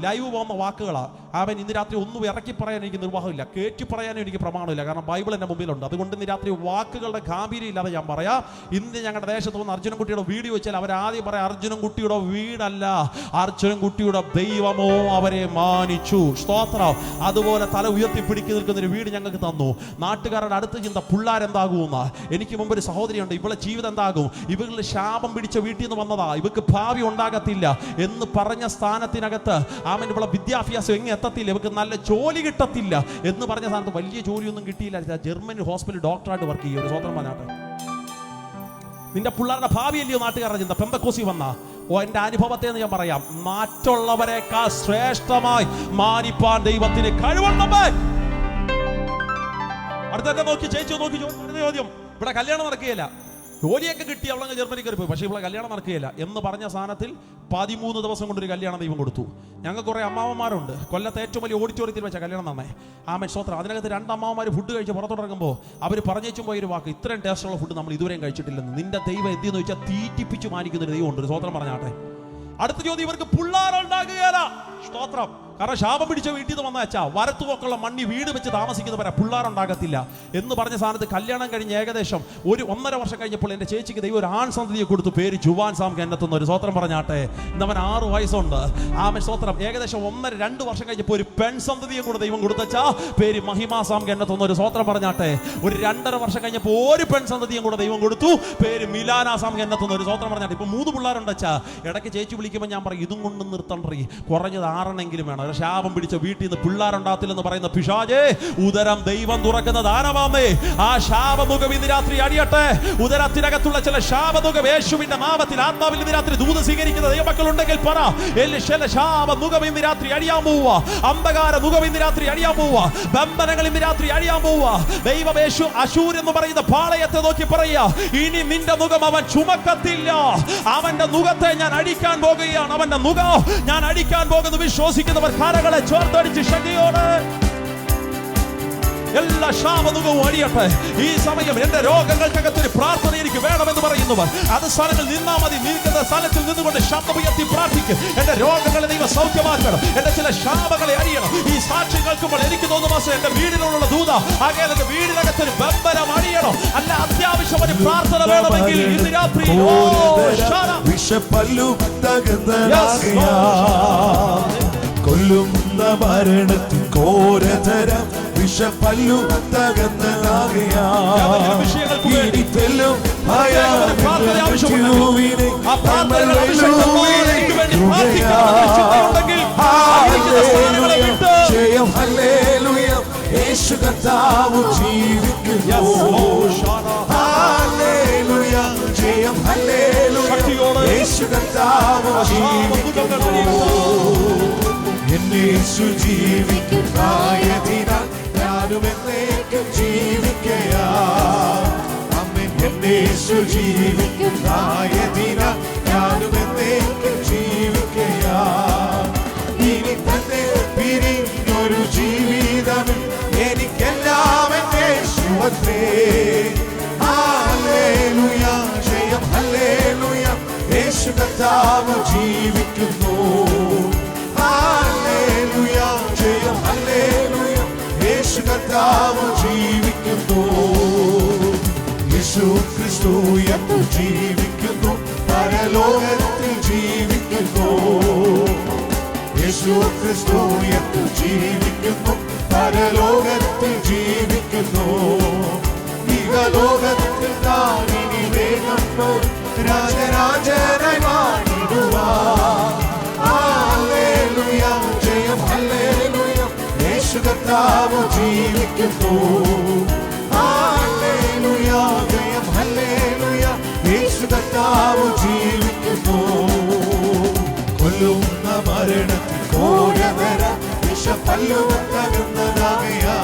ലൈവ് പോകുന്ന വാക്കുകളാണ്. ആമേൻ. ഇന്ന് രാത്രി ഒന്നും ഇറക്കി പറയാൻ എനിക്ക് നിർവാഹമില്ല, കയറ്റി പറയാനും എനിക്ക് പ്രമാണമില്ല. കാരണം ബൈബിൾ എൻ്റെ മുമ്പിലുണ്ട്. അതുകൊണ്ട് ഇന്ന് രാത്രി വാക്കുകളുടെ ഗാംഭീര്യം ഇല്ലാതെ ഞാൻ പറയാം. ഇന്ന് ഞങ്ങളുടെ ദേശത്ത് വന്ന് അർജുനൻകുട്ടിയുടെ വീട് വെച്ചാൽ അവരാദ്യം പറയാം, അർജുനൻകുട്ടിയുടെ വീടല്ല, അർജുനൻകുട്ടിയുടെ ദൈവമോ അവരെ മാനിച്ചു. സ്തോത്രം. അതുപോലെ തല ഉയർത്തിപ്പിടിക്ക് നിൽക്കുന്ന ഒരു വീട് ഞങ്ങൾക്ക് തന്നു. നാട്ടുകാരുടെ അടുത്ത ചിന്ത, പിള്ളേരെന്താകുമെന്ന. എനിക്ക് മുമ്പ് ഒരു സഹോദരിയുണ്ട്, ഇവളുടെ ജീവിതം എന്താകും? ഇവളുടെ ശാപം പിടിച്ച വീട്ടിൽ നിന്ന് വന്നതാ, ഇവക്ക് ഭാവി ഉണ്ടാകത്തില്ല എന്ന് പറഞ്ഞ സ്ഥാനത്തിനകത്ത് ആമൻ ഇവളെ വിദ്യാഭ്യാസം എങ്ങനെ എത്തത്തില്ല, ഇവക്ക് നല്ല ജോലി കിട്ടത്തില്ല എന്ന് പറഞ്ഞ സ്ഥാനത്ത് വലിയ ജോലിയൊന്നും കിട്ടിയില്ല. ജർമ്മനി ഹോസ്പിറ്റലിൽ ഡോക്ടറായിട്ട് വർക്ക് ചെയ്യും. ഒരു സ്വതന്ത്രം പറഞ്ഞാട്ടെ. നിന്റെ പിള്ളേരുടെ ഭാവിയല്ലയോ നാട്ടുകാരുടെ ചിന്ത? പെന്തക്കോസി വന്ന എന്റെ അനുഭവത്തെ ഞാൻ പറയാം, മറ്റുള്ളവരെക്കാൾ ശ്രേഷ്ഠമായി മാനിപ്പാൻ ദൈവത്തിന് കഴിവുള്ളവൻ. അടുത്ത നോക്കി ചേച്ചി നോക്കി ചോദ്യം, ഇവിടെ കല്യാണം നടക്കുകയില്ല, ജോലിയൊക്കെ കിട്ടി അവളങ്ങ് ജർമ്മനി കയറി പോയി, പക്ഷേ ഇവിടെ കല്യാണം നടക്കുകയില്ല എന്ന് പറഞ്ഞ സ്ഥാനത്തിൽ 13 ദിവസം കൊണ്ടൊരു കല്യാണം ദൈവം കൊടുത്തു. ഞങ്ങൾക്ക് കുറേ അമ്മാവന്മാരുണ്ട്. കൊല്ലത്തെ ഏറ്റവും വലിയ ഓഡിറ്റോറിയത്തിൽ വെച്ചാൽ കല്യാണം നന്നേ. ആമേൻ. സ്തോത്രം. അതിനകത്ത് 2 അമ്മാവന്മാർ ഫുഡ് കഴിച്ച് പുറത്തോട്ടിറങ്ങുമ്പോൾ അവർ പറഞ്ഞേച്ചും പോയൊരു വാക്ക്, ഇത്രയും ടേസ്റ്റുള്ള ഫുഡ് നമ്മൾ ഇതുവരെയും കഴിച്ചിട്ടില്ലെന്ന്. നിന്റെ ദൈവം എന്തെന്ന് ചോദിച്ചാൽ തീറ്റിപ്പിച്ച് മാനിക്കുന്ന ഒരു ദൈവം ഉണ്ട്. ഒരു സ്വതന്ത്രം പറഞ്ഞാട്ടെ. അടുത്ത ചോദ്യം, ഇവർക്ക് പിള്ളേരുണ്ടാകുകയില്ല. സ്തോത്രം. കാരണം ശാപം പിടിച്ച വീട്ടിൽ നിന്ന് വന്ന അച്ഛാ വരത്തുപോക്കുള്ള മണ്ണി വീട് വെച്ച് താമസിക്കുന്നവരെ പിള്ളേരുണ്ടാകത്തില്ല എന്ന് പറഞ്ഞ സ്ഥാനത്ത് കല്യാണം കഴിഞ്ഞ് ഏകദേശം 1.5 വർഷം കഴിഞ്ഞപ്പോൾ എൻ്റെ ചേച്ചിക്ക് ദൈവം ഒരു ആൺ സന്തതിയെ കൊടുത്തു. പേര് ജുവാൻ സാം കെന്നെത്തുന്ന ഒരു സ്തോത്രം പറഞ്ഞാട്ടെ. ഇന്നവൻ 6 വയസ്സുണ്ട്. ആമേൻ സ്തോത്രം. ഏകദേശം 1.5-2 വർഷം കഴിഞ്ഞപ്പോൾ ഒരു പെൺ സന്തതിയെ കൂടെ ദൈവം കൊടുത്തച്ചാ. പേര് മഹിമാ സാം കെന്നെത്തുന്ന ഒരു സ്തോത്രം പറഞ്ഞാട്ടെ. ഒരു 2.5 വർഷം കഴിഞ്ഞപ്പോൾ ഒരു പെൺ സന്തതിയും കൂടെ ദൈവം കൊടുത്തു. പേര് മിലാന സാം കെന്നെത്തുന്ന ഒരു സ്തോത്രം പറഞ്ഞാട്ടെ. ഇപ്പൊ 3 പിള്ളേരുണ്ടച്ചാ. ഇടയ്ക്ക് ചേച്ചി വിളിക്കുമ്പോൾ ഞാൻ പറയും ഇതും കൊണ്ട് നിർത്തണ്ടേ, കുറഞ്ഞത് 6 വേണം. ശാപം പിടിച്ച വീട്ടിൽ നിന്ന് പിള്ളേരുണ്ടാകത്തില്ലെന്ന് പറയുന്ന പിശാചേ, ഉദരം ദൈവം തുറക്കുന്ന ദാനമാമേ. ആ ശാപമുഖം ഇന്ന് രാത്രി അടിയട്ടെ. ഉദരത്തിനകത്തുള്ള ചില ശാപമുഖം യേശുവിന്റെ നാമത്തിൽ ആത്മാവിൽ ഇന്ന് രാത്രി ദൂത് സ്വീകരിക്കുന്ന ദൈവമക്കളുണ്ടെങ്കിൽ പറ. ശാപമുഖം ഇന്ന് രാത്രി അടിയാൻ പോവുക. അന്ധകാര മുഖം ഇന്ന് രാത്രി അടിയാൻ പോവുക. ബന്ധനങ്ങൾ ഇന്ന് രാത്രി അടിയാൻ പോവുക. ദൈവം യേശു അശൂർ എന്ന് പറയുന്ന പാളയത്തെ നോക്കി പറയുക, ഇനി നിന്റെ മുഖം അവൻ ചുമക്കത്തില്ല. അവന്റെ മുഖത്തെ ഞാൻ അടിക്കാൻ പോകുകയാണ്. അവന്റെ മുഖം ഞാൻ അടിക്കാൻ പോകുന്നു. വിശ്വസിക്കുന്നവർ കരകളെ ചോർത്തടിച്ച് ശക്തിയോടെ എല്ലാ ശാപമുഖവും അടിയട്ടെ. ഈ സമയം എന്റെ രോഗങ്ങൾക്കകത്തൊരു പ്രാർത്ഥന എനിക്ക് വേണമെന്ന് പറയുന്നവർ അത് സ്ഥലങ്ങളിൽ നിന്നാ മതി. നിൽക്കുന്ന സ്ഥലത്തിൽ നിന്നുകൊണ്ട് ശബ്ദമുയർത്തി പ്രാർത്ഥിക്കും. എന്റെ രോഗങ്ങളെ ദൈവം സൗഖ്യമാക്കണം. എന്റെ ചില ശാപങ്ങളെ അടിയണം. ഈ സാക്ഷി കേൾക്കുമ്പോൾ എനിക്ക് തോന്നുന്നു മാസം എന്റെ വീടിനുള്ള ദൂത ആകെ എന്റെ വീടിനകത്തൊരു ബന്ധനം അടിയണം. അല്ല അത്യാവശ്യം ഒരു പ്രാർത്ഥന വേണമെങ്കിൽ ഇന്ന് രാത്രി കൊല്ലുന്ന മരണത്തിൻ ഘോരതരം വിഷപ്പല്ലു തകർന്നതാകയാലും ജയം ഹല്ലേലൂയ യേശു കർത്താവ് ജീവിക്കുന്നു. ഹല്ലേലൂയ ജയം ഹല്ലേലൂയ യേശു കർത്താവ് ജീവിക്കുന്നു. യേശു ജീവിക്കുന്നതിനാൽ ഞാനും എന്നേക്കും ജീവിക്കയാ. യേശു ജീവിക്കുന്നതിനാൽ ഞാനും എന്നേക്കും ജീവിക്കയാ. ഇനി തന്നെ പിരിഞ്ഞൊരു ജീവിതം എനിക്കെല്ലാം യേശുവത്രേ. ഹല്ലേലൂയ ജയം ഹല്ലേലൂയ യേശു കർത്താവ് ജീവിക്കുന്നു. ഹല്ലേലൂയ ജയം ഹല്ലേലൂയ യേശു കർത്താവ് ജീവിക്കുന്നു. യേശു ക്രിസ്തു എന്നു ജീവിക്കുന്നു. പരലോകത്തിൽ ജീവിക്കുന്നു. യേശു ക്രിസ്തു എന്നു ജീവിക്കുന്നു. പരലോകത്തിൽ ജീവിക്കുന്നു. ഇഹലോകത്തിൽ താൻ ഇനി വേഗം രാജരാജനായി വാണിടുവാൻ. ഹല്ലേലൂയ ജയം ഹല്ലേലൂയ യേശു കർത്താവ് ജീവിക്കുന്നു. ഹല്ലേലൂയ ജയം ഹല്ലേലൂയ യേശു കർത്താവ് ജീവിക്കുന്നു. കൊല്ലുന്ന മരണത്തിൽ ഘോരതര വിഷപ്പല്ലു തകർന്നതാകയാ.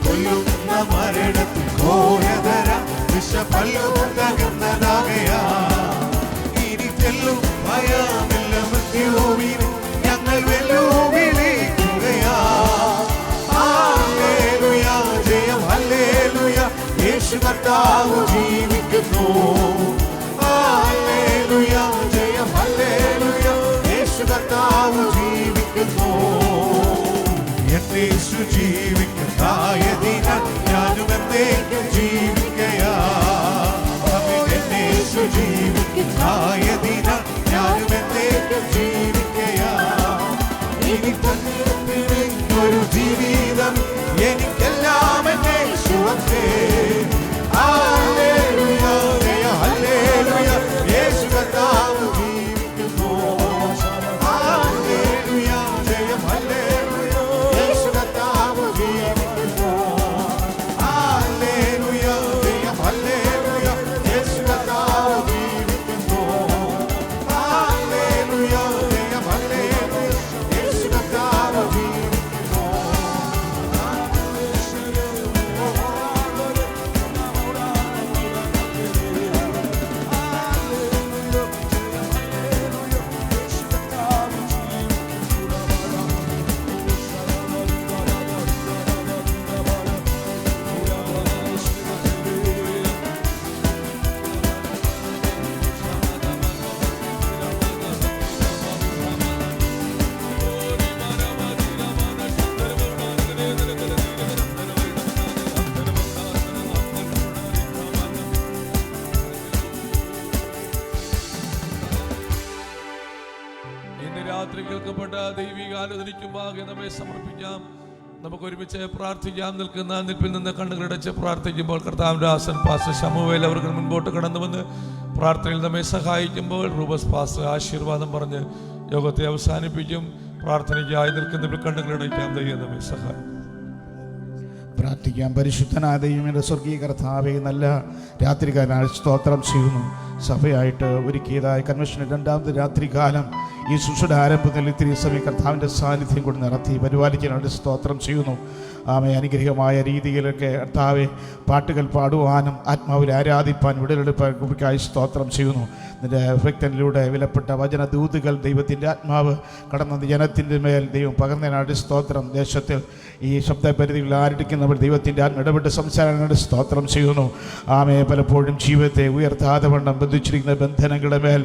കൊല്ലുന്ന മരണത്തിൽ ഘോരതര വിഷപ്പല്ലു തകർന്നതാകയാ. ഇനി ചെല്ലും ഭയമില്ല മൃത്യുവിനെ ഞങ്ങൾ വെല്ലുവിളിക്കുകയാ. ഹല്ലേലൂയ ജയം ഹല്ലേലൂയ യേശു കർത്താവ് ജീവിക്കുന്നു. ഹല്ലേലൂയ ജയം ഹല്ലേലൂയ യേശു കർത്താവ് ജീവിക്കുന്നു. യേശു ജീവിക്കുന്നതിനാൽ ഞാനും എന്നേക്കും ജീവിക്കയാ. യേശു ജീവിക്കുന്നതിനാൽ ഞാനും എന്നേക്കും ജീവിക്കയാ. ഇനി ഒരു ജീവിതം എനിക്കെല്ലാം യേശുവത്രേ. ഹല്ലേലൂയ ജയം ഹല്ലേലൂയ യേശു കർത്താവ് ജീവിക്കുന്നു. ഹല്ലേലൂയ ജയം ഹല്ലേലൂയ യേശു കർത്താവ് ജീവിക്കുന്നു. ഇന്ന് രാത്രി കേൾക്കപ്പെട്ട ദൈവിക ആലോചനയ്ക്കുമ്പാകെ നമ്മെ സമർപ്പിക്കാം. നമുക്ക് ഒരുമിച്ച് പ്രാർത്ഥിക്കാം. നിൽപ്പിൽ നിന്ന് കണ്ണുകളടച്ച് പ്രാർത്ഥിക്കുമ്പോൾ കർത്താവിന്റെ ദാസൻ പാസ്റ്റർ ശമുവേൽ അവർ മുൻപോട്ട് കടന്നു വന്ന് പ്രാർത്ഥനയിൽ നമ്മെ സഹായിക്കുമ്പോൾ റൂബസ് പാസ്റ്റർ ആശീർവാദം പറഞ്ഞ് യോഗത്തെ അവസാനിപ്പിക്കും. പ്രാർത്ഥനയ്ക്കായി നിൽക്കുന്നവർ കണ്ണുകളടയ്ക്കാം. ദൈവം നമ്മെ സഹായിക്കും. പ്രാർത്ഥിക്കാം. പരിശുദ്ധനായ ദൈവമേ, സ്വർഗീയ കർത്താവേ, നല്ല രാത്രികാലം സ്തോത്രം ചെയ്യുന്നു. സഭയായിട്ട് ഒരുക്കിയതായ കൺവെൻഷൻ്റെ രണ്ടാമത്തെ രാത്രികാലം ഈ ശുശ്രൂഷയുടെ ആരംഭത്തിൽ ഇത്തിരി സമയം കർത്താവിൻ്റെ സാന്നിധ്യം കൊണ്ട് നടത്തി പരിപാലിക്കാനായിട്ട് സ്തോത്രം ചെയ്യുന്നു. അനുഗ്രഹമായ രീതിയിലൊക്കെ കർത്താവെ പാട്ടുകൾ പാടുവാനും ആത്മാവിൽ ആരാധിപ്പാൻ വിടലെടുപ്പായി സ്തോത്രം ചെയ്യുന്നു. നിന്റെ ഭക്തനിലൂടെ വിലപ്പെട്ട വചനദൂതുകൾ ദൈവത്തിൻ്റെ ആത്മാവ് കടന്ന ജനത്തിൻ്റെ മേൽ ദൈവം പകർന്നതിനായിട്ട് സ്തോത്രം. ദേശത്തിൽ ഈ ശബ്ദപരിധികൾ ആരടിക്കുന്നവർ ദൈവത്തിൻ്റെ ആത്മ ഇടപെട്ട് സംസാരങ്ങളുടെ സ്തോത്രം ചെയ്യുന്നു. പലപ്പോഴും ജീവിതത്തെ ഉയർത്താതെ വണ്ണം ബന്ധിച്ചിരിക്കുന്ന ബന്ധനങ്ങളുടെ മേൽ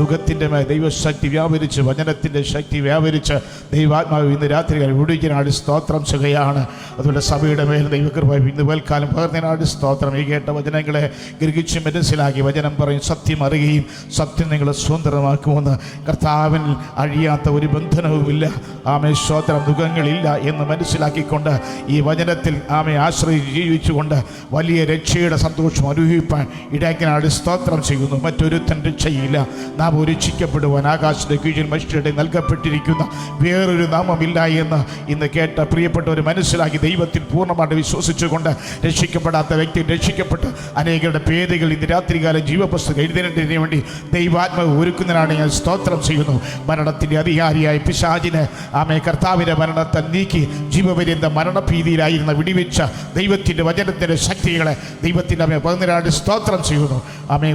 ദുഃഖത്തിൻ്റെ മേൽ ദൈവശക്തി വ്യാപരിച്ച് വചനത്തിൻ്റെ ശക്തി വ്യാപരിച്ച് ദൈവാത്മാവ് ഇന്ന് രാത്രികൾ വിടുവിക്കാനായിട്ട് സ്തോത്രം ചെയ്യുകയാണ്. അതുകൊണ്ട് സഭയുടെ മേൽ ദൈവകൃപ ഇന്ന് വേൽക്കാലം പകർന്നതിനായിട്ട് സ്തോത്രം. ഈ കേട്ട വചനങ്ങളെ ഗ്രഹിച്ച് മനസ്സിലാക്കി വചനം പറയും സത്യം അറിയുകയും സത്യം നിങ്ങളെ സ്വതന്ത്രമാക്കുമെന്ന്. കർത്താവിൽ അഴിയാത്ത ഒരു ബന്ധനവുമില്ല. സ്തോത്രം. ദുഃഖങ്ങളില്ല എന്ന് മനസ്സിലാക്കിക്കൊണ്ട് ഈ വചനത്തിൽ ആശ്രയിച്ച് ജീവിച്ചുകൊണ്ട് വലിയ രക്ഷയുടെ സന്തോഷം അനുഭവിപ്പാൻ ഇടയ്ക്കിനാട് സ്തോത്രം ചെയ്യുന്നു. മറ്റൊരുത്തൻ രക്ഷയില്ല. നാം രക്ഷിക്കപ്പെടുവാൻ ആകാശത്തെ കീഴിൽ മനുഷ്യരുടെ നൽകപ്പെട്ടിരിക്കുന്ന വേറൊരു നാമമില്ല എന്ന് ഇന്ന് കേട്ട പ്രിയപ്പെട്ടവർ മനസ്സിലാക്കി ദൈവത്തിൽ പൂർണ്ണമായിട്ട് വിശ്വസിച്ചുകൊണ്ട് രക്ഷിക്കപ്പെടാത്ത വ്യക്തി രക്ഷിക്കപ്പെട്ട് അനേകരുടെ പേരുകൾ ഇന്ന് രാത്രികാലം ജീവപുസ്തകം എഴുതുന്നതിന് വേണ്ടി ദൈവാത്മാവ് ഒരുക്കുന്നതിനാണ് ഞാൻ സ്തോത്രം ചെയ്യുന്നു. മരണത്തിൻ്റെ അധികാരിയായ പിശാചിന് കർത്താവിൻ്റെ മരണത്തെ നീക്കി ജീവപര്യന്ത മരണഭീതിയിലായിരുന്ന വിടിവെച്ച ദൈവത്തിൻ്റെ വചനത്തിൻ്റെ ശക്തികളെ ദൈവത്തിൻ്റെ പതിനാല് സ്തോത്രം ചെയ്യുന്നു.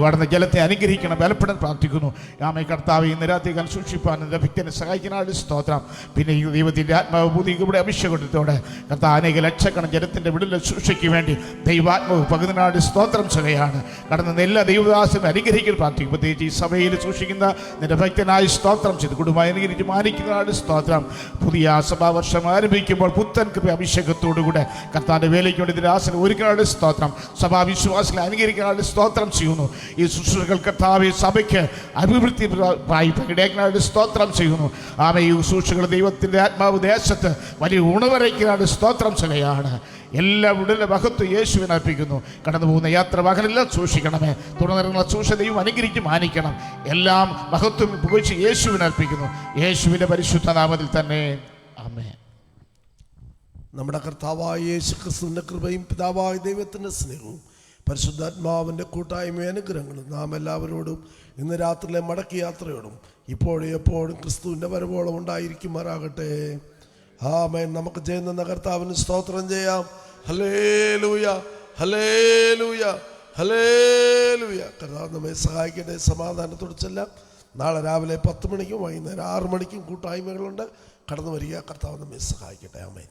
വളർന്ന ജലത്തെ അനുഗ്രഹിക്കണം, ബലപ്പെടാൻ പ്രാർത്ഥിക്കുന്നു. കർത്താവ് ഇന്ന് രാത്രികാലം സൂക്ഷിപ്പാൻ എൻ്റെ ഭക്തനെ സഹായിക്കാനാണ് സ്തോത്രം. പിന്നെ ഈ ദൈവത്തിൻ്റെ ആത്മാവ് പുതിയ അഭിഷേകത്തോടെ കർത്താവ് അനേക ലക്ഷക്കണക്കിന് ജനത്തിൻ്റെ വിടുതൽ സൂക്ഷിക്ക് വേണ്ടി ദൈവാത്മാവ് പകുതിനാട് സ്തോത്രം ചെയ്യുകയാണ്. കടന്ന എല്ലാ ദൈവദാസനും അനുഗ്രഹിക്കാൻ പ്രാർത്ഥിക്കും. പ്രത്യേകിച്ച് ഈ സഭയിൽ സൂക്ഷിക്കുന്ന നിന്റെ ഭക്തനായി സ്തോത്രം ചെയ്ത് കുടുംബമായി അനുഗ്രഹിച്ച് മാനിക്കുന്നതാണ് സ്തോത്രം. പുതിയ സഭാവർഷം ആരംഭിക്കുമ്പോൾ പുത്തൻ കൃപ അഭിഷേകത്തോടുകൂടെ കർത്താവിൻ്റെ വേലയ്ക്ക് വേണ്ടി ദാസന് ഒരുക്കാനാണ് സ്തോത്രം. സഭാവിശ്വാസികളെ അനുകരിക്കാനാണ് സ്തോത്രം ചെയ്യുന്നു. ഈ ശുശ്രൂഷകൾ കർത്താവ് സഭയ്ക്ക് അഭിവൃദ്ധി ഇടയാക്കാനായിട്ട് സ്തോത്രം ചെയ്യുന്നു. ഈ ശുശ്രൂഷകൾ ദൈവത്തിൻ്റെ ആത്മാവ് ദേശത്ത് വലിയ ഉണവരയ്ക്കാനാണ് സ്തോത്രം ചെയ്യുകയാണ്. എല്ലാ ഉടലെ മഹത്വം യേശുവിനെ അർപ്പിക്കുന്നു. കടന്നു പോകുന്ന യാത്ര മകനെല്ലാം സൂക്ഷിക്കണമേ. തുടർന്നുള്ള ശുശ്രൂഷ ദൈവം അനുഗ്രഹിച്ച് മാനിക്കണം. എല്ലാം മഹത്വം പുകഴ്ച യേശുവിനെ അർപ്പിക്കുന്നു. യേശുവിൻ്റെ പരിശുദ്ധ നാമത്തിൽ തന്നെ ആമേൻ. നമ്മുടെ കർത്താവായ യേശു ക്രിസ്തുവിൻ്റെ കൃപയും പിതാവായ ദൈവത്തിൻ്റെ സ്നേഹവും പരിശുദ്ധാത്മാവിൻ്റെ കൂട്ടായ്മയും അനുഗ്രഹങ്ങളും നാം എല്ലാവരോടും ഇന്ന് രാത്രിയിലെ മടക്കി യാത്രയോടും ഇപ്പോഴും എപ്പോഴും ക്രിസ്തുവിൻ്റെ വരവോളം ഉണ്ടായിരിക്കുമാറാകട്ടെ. ആമേൻ. നമുക്ക് ചെയ്യുന്ന കർത്താവിന് സ്തോത്രം ചെയ്യാം. Hallelujah, hallelujah, hallelujah. കർത്താവ് നമ്മെ സഹായിക്കട്ടെ. സമാധാനത്തോടെ ചെല്ലാം. നാളെ രാവിലെ 10 മണിക്കും വൈകുന്നേരം 6 മണിക്കും കൂട്ടായ്മകളുണ്ട്. കടന്നു വരിക. കർത്താവ് നമ്മെ സഹായിക്കട്ടെ. ആമേൻ.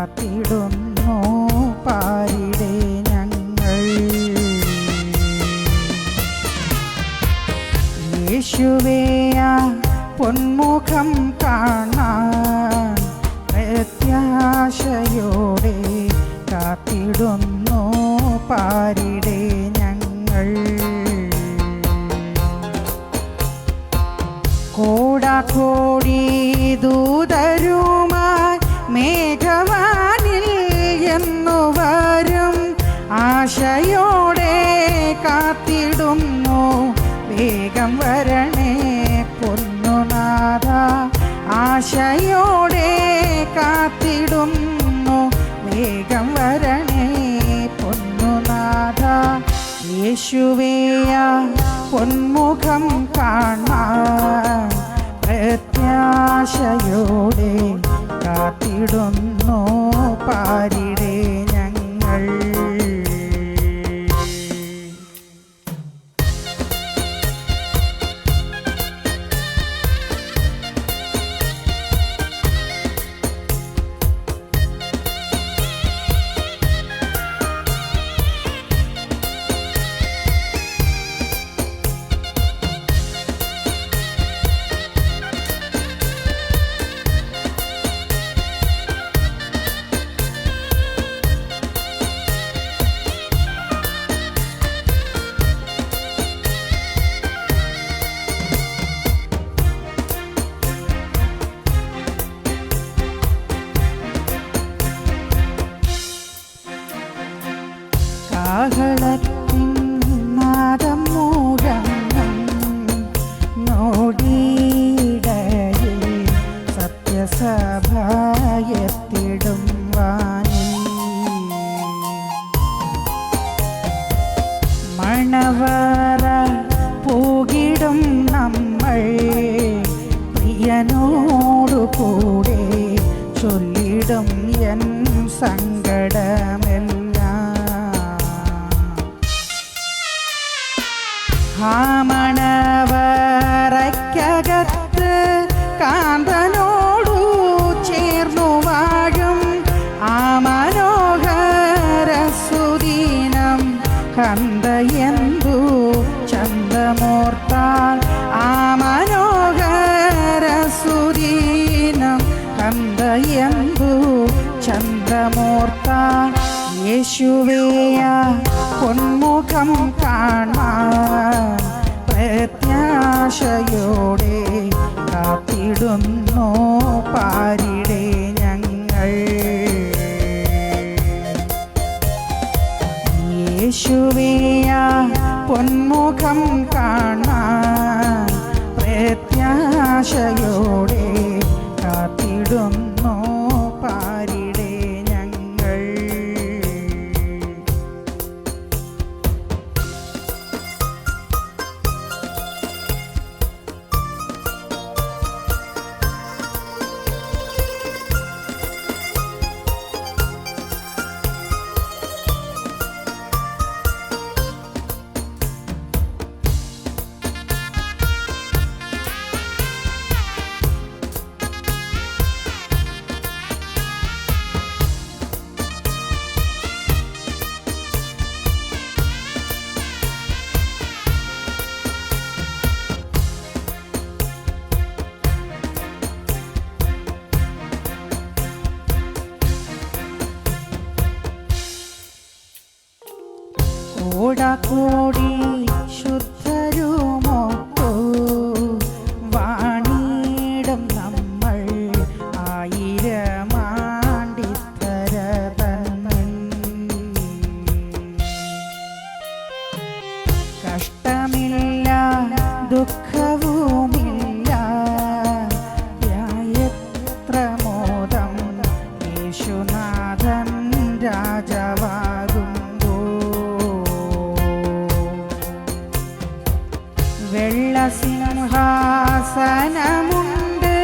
കാത്തിടുന്നു പാരിടെ ഞങ്ങൾ. യേശുവേ ആ പൊന്മുഖം കാണാൻ പ്രത്യാശയോടെ കാത്തിടുന്നു പാരിടെ ഞങ്ങൾ. കോടാകോടി ദൂതരുമായി മേഘവാനിൽ എന്നു വരും ആശയോടെ കാത്തിടുന്നു വേഗം വരണേ പൊന്നുനാഥ. ആശയോടെ കാത്തിടുന്നു വേഗം വരണേ പൊന്നുനാഥ. യേശുവേ ആ പൊന്മുഖം കാണാൻ പ്രത്യാശയോടെ കാത്തിടുന്നു പാരിടെ ഞങ്ങൾ. കാഹളത്തിൻ നാദം മുഴങ്ങും നോടിയിടയിൽ സത്യസഭയെത്തിടും വാനിൽ. മണവറ പൂകിടും നമ്മൾ പ്രിയനോടു കൂടെ ചൊല്ലിടും എൻ സങ്കടമെല്ലാം. മണവറയ്ക്കകത്ത് കാന്തനോടു ചേർന്നു വാഴും ആ മനോഹര സുദീനം കന്തയെന്തു ചന്തമോർത്താൽ. ആ മനോഹര സുദീനം കന്തയെന്തു ചന്തമോർത്താൽ. യേശുവേ ആ പൊന്മുഖം കാണാൻ പ്രത്യാശയോടെ കാത്തിടുന്നു പാരിടെ ഞങ്ങൾ. യേശുവേ ആ പൊന്മുഖം കാണാൻ പ്രത്യാശയോടെ കാത്തിടുന്നു പാരിടെ ഞങ്ങൾ. കോടാകോടി ശുദ്ധരുമൊത്തു വാണിടും നമ്മൾ ആയിരമാണ്ടിത്തര തന്നിൽ. കഷ്ടമില്ല ദുഃഖവുമില്ല എത്ര മോദം യേശുനാഥൻ രാജാവാകും. വെള്ളസിംഹാസനമുണ്ട്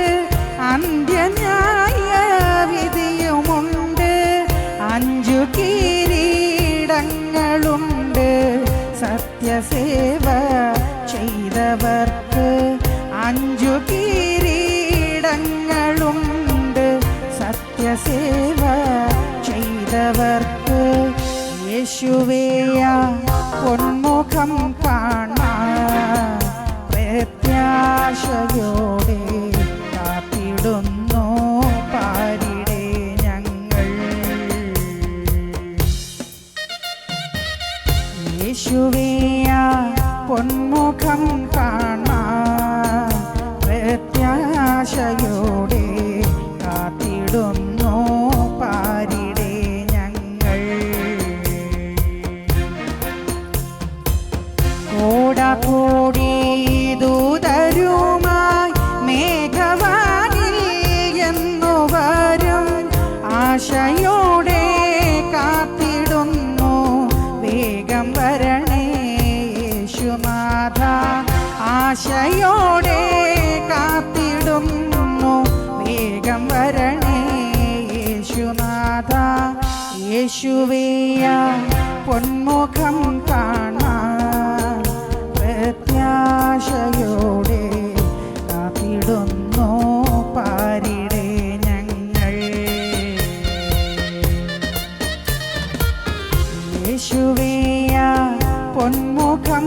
അന്ത്യന്യായ വിധിയുമുണ്ട്. 5 കിരീടങ്ങളുണ്ട് സത്യസേവ ചെയ്തവർക്ക്. 5 കിരീടങ്ങളുണ്ട് സത്യസേവ സത്യസേവ ചെയ്തവർക്ക് യേശുവേയ പൊന്മുഖം കാണാൻ പ്രത്യാശയോടെ കാത്തിടുന്നു പാരിടെ ഞങ്ങൾ. യേശുവേയ പൊന്മുഖം കാണാൻ പ്രത്യാശയോടെ കാത്തിടുന്നു പാരിടെ ഞങ്ങൾ. കോടാകോടി ദൂതരുമായി മേഘവാനിൽ എന്നു വരും ആശയോടെ കാത്തിടുന്നു വേഗം വരണേ യേശുനാഥ. ആശയോടെ കാത്തിടുന്നു വേഗം വരണേ യേശുനാഥ. യേശുവേയ പൊന്മുഖം കാണാൻ പ്രത്യാശയോടെ കാത്തിടുന്നു പാരിടെ ഞങ്ങൾ. യേശുവേയ പൊന്മുഖം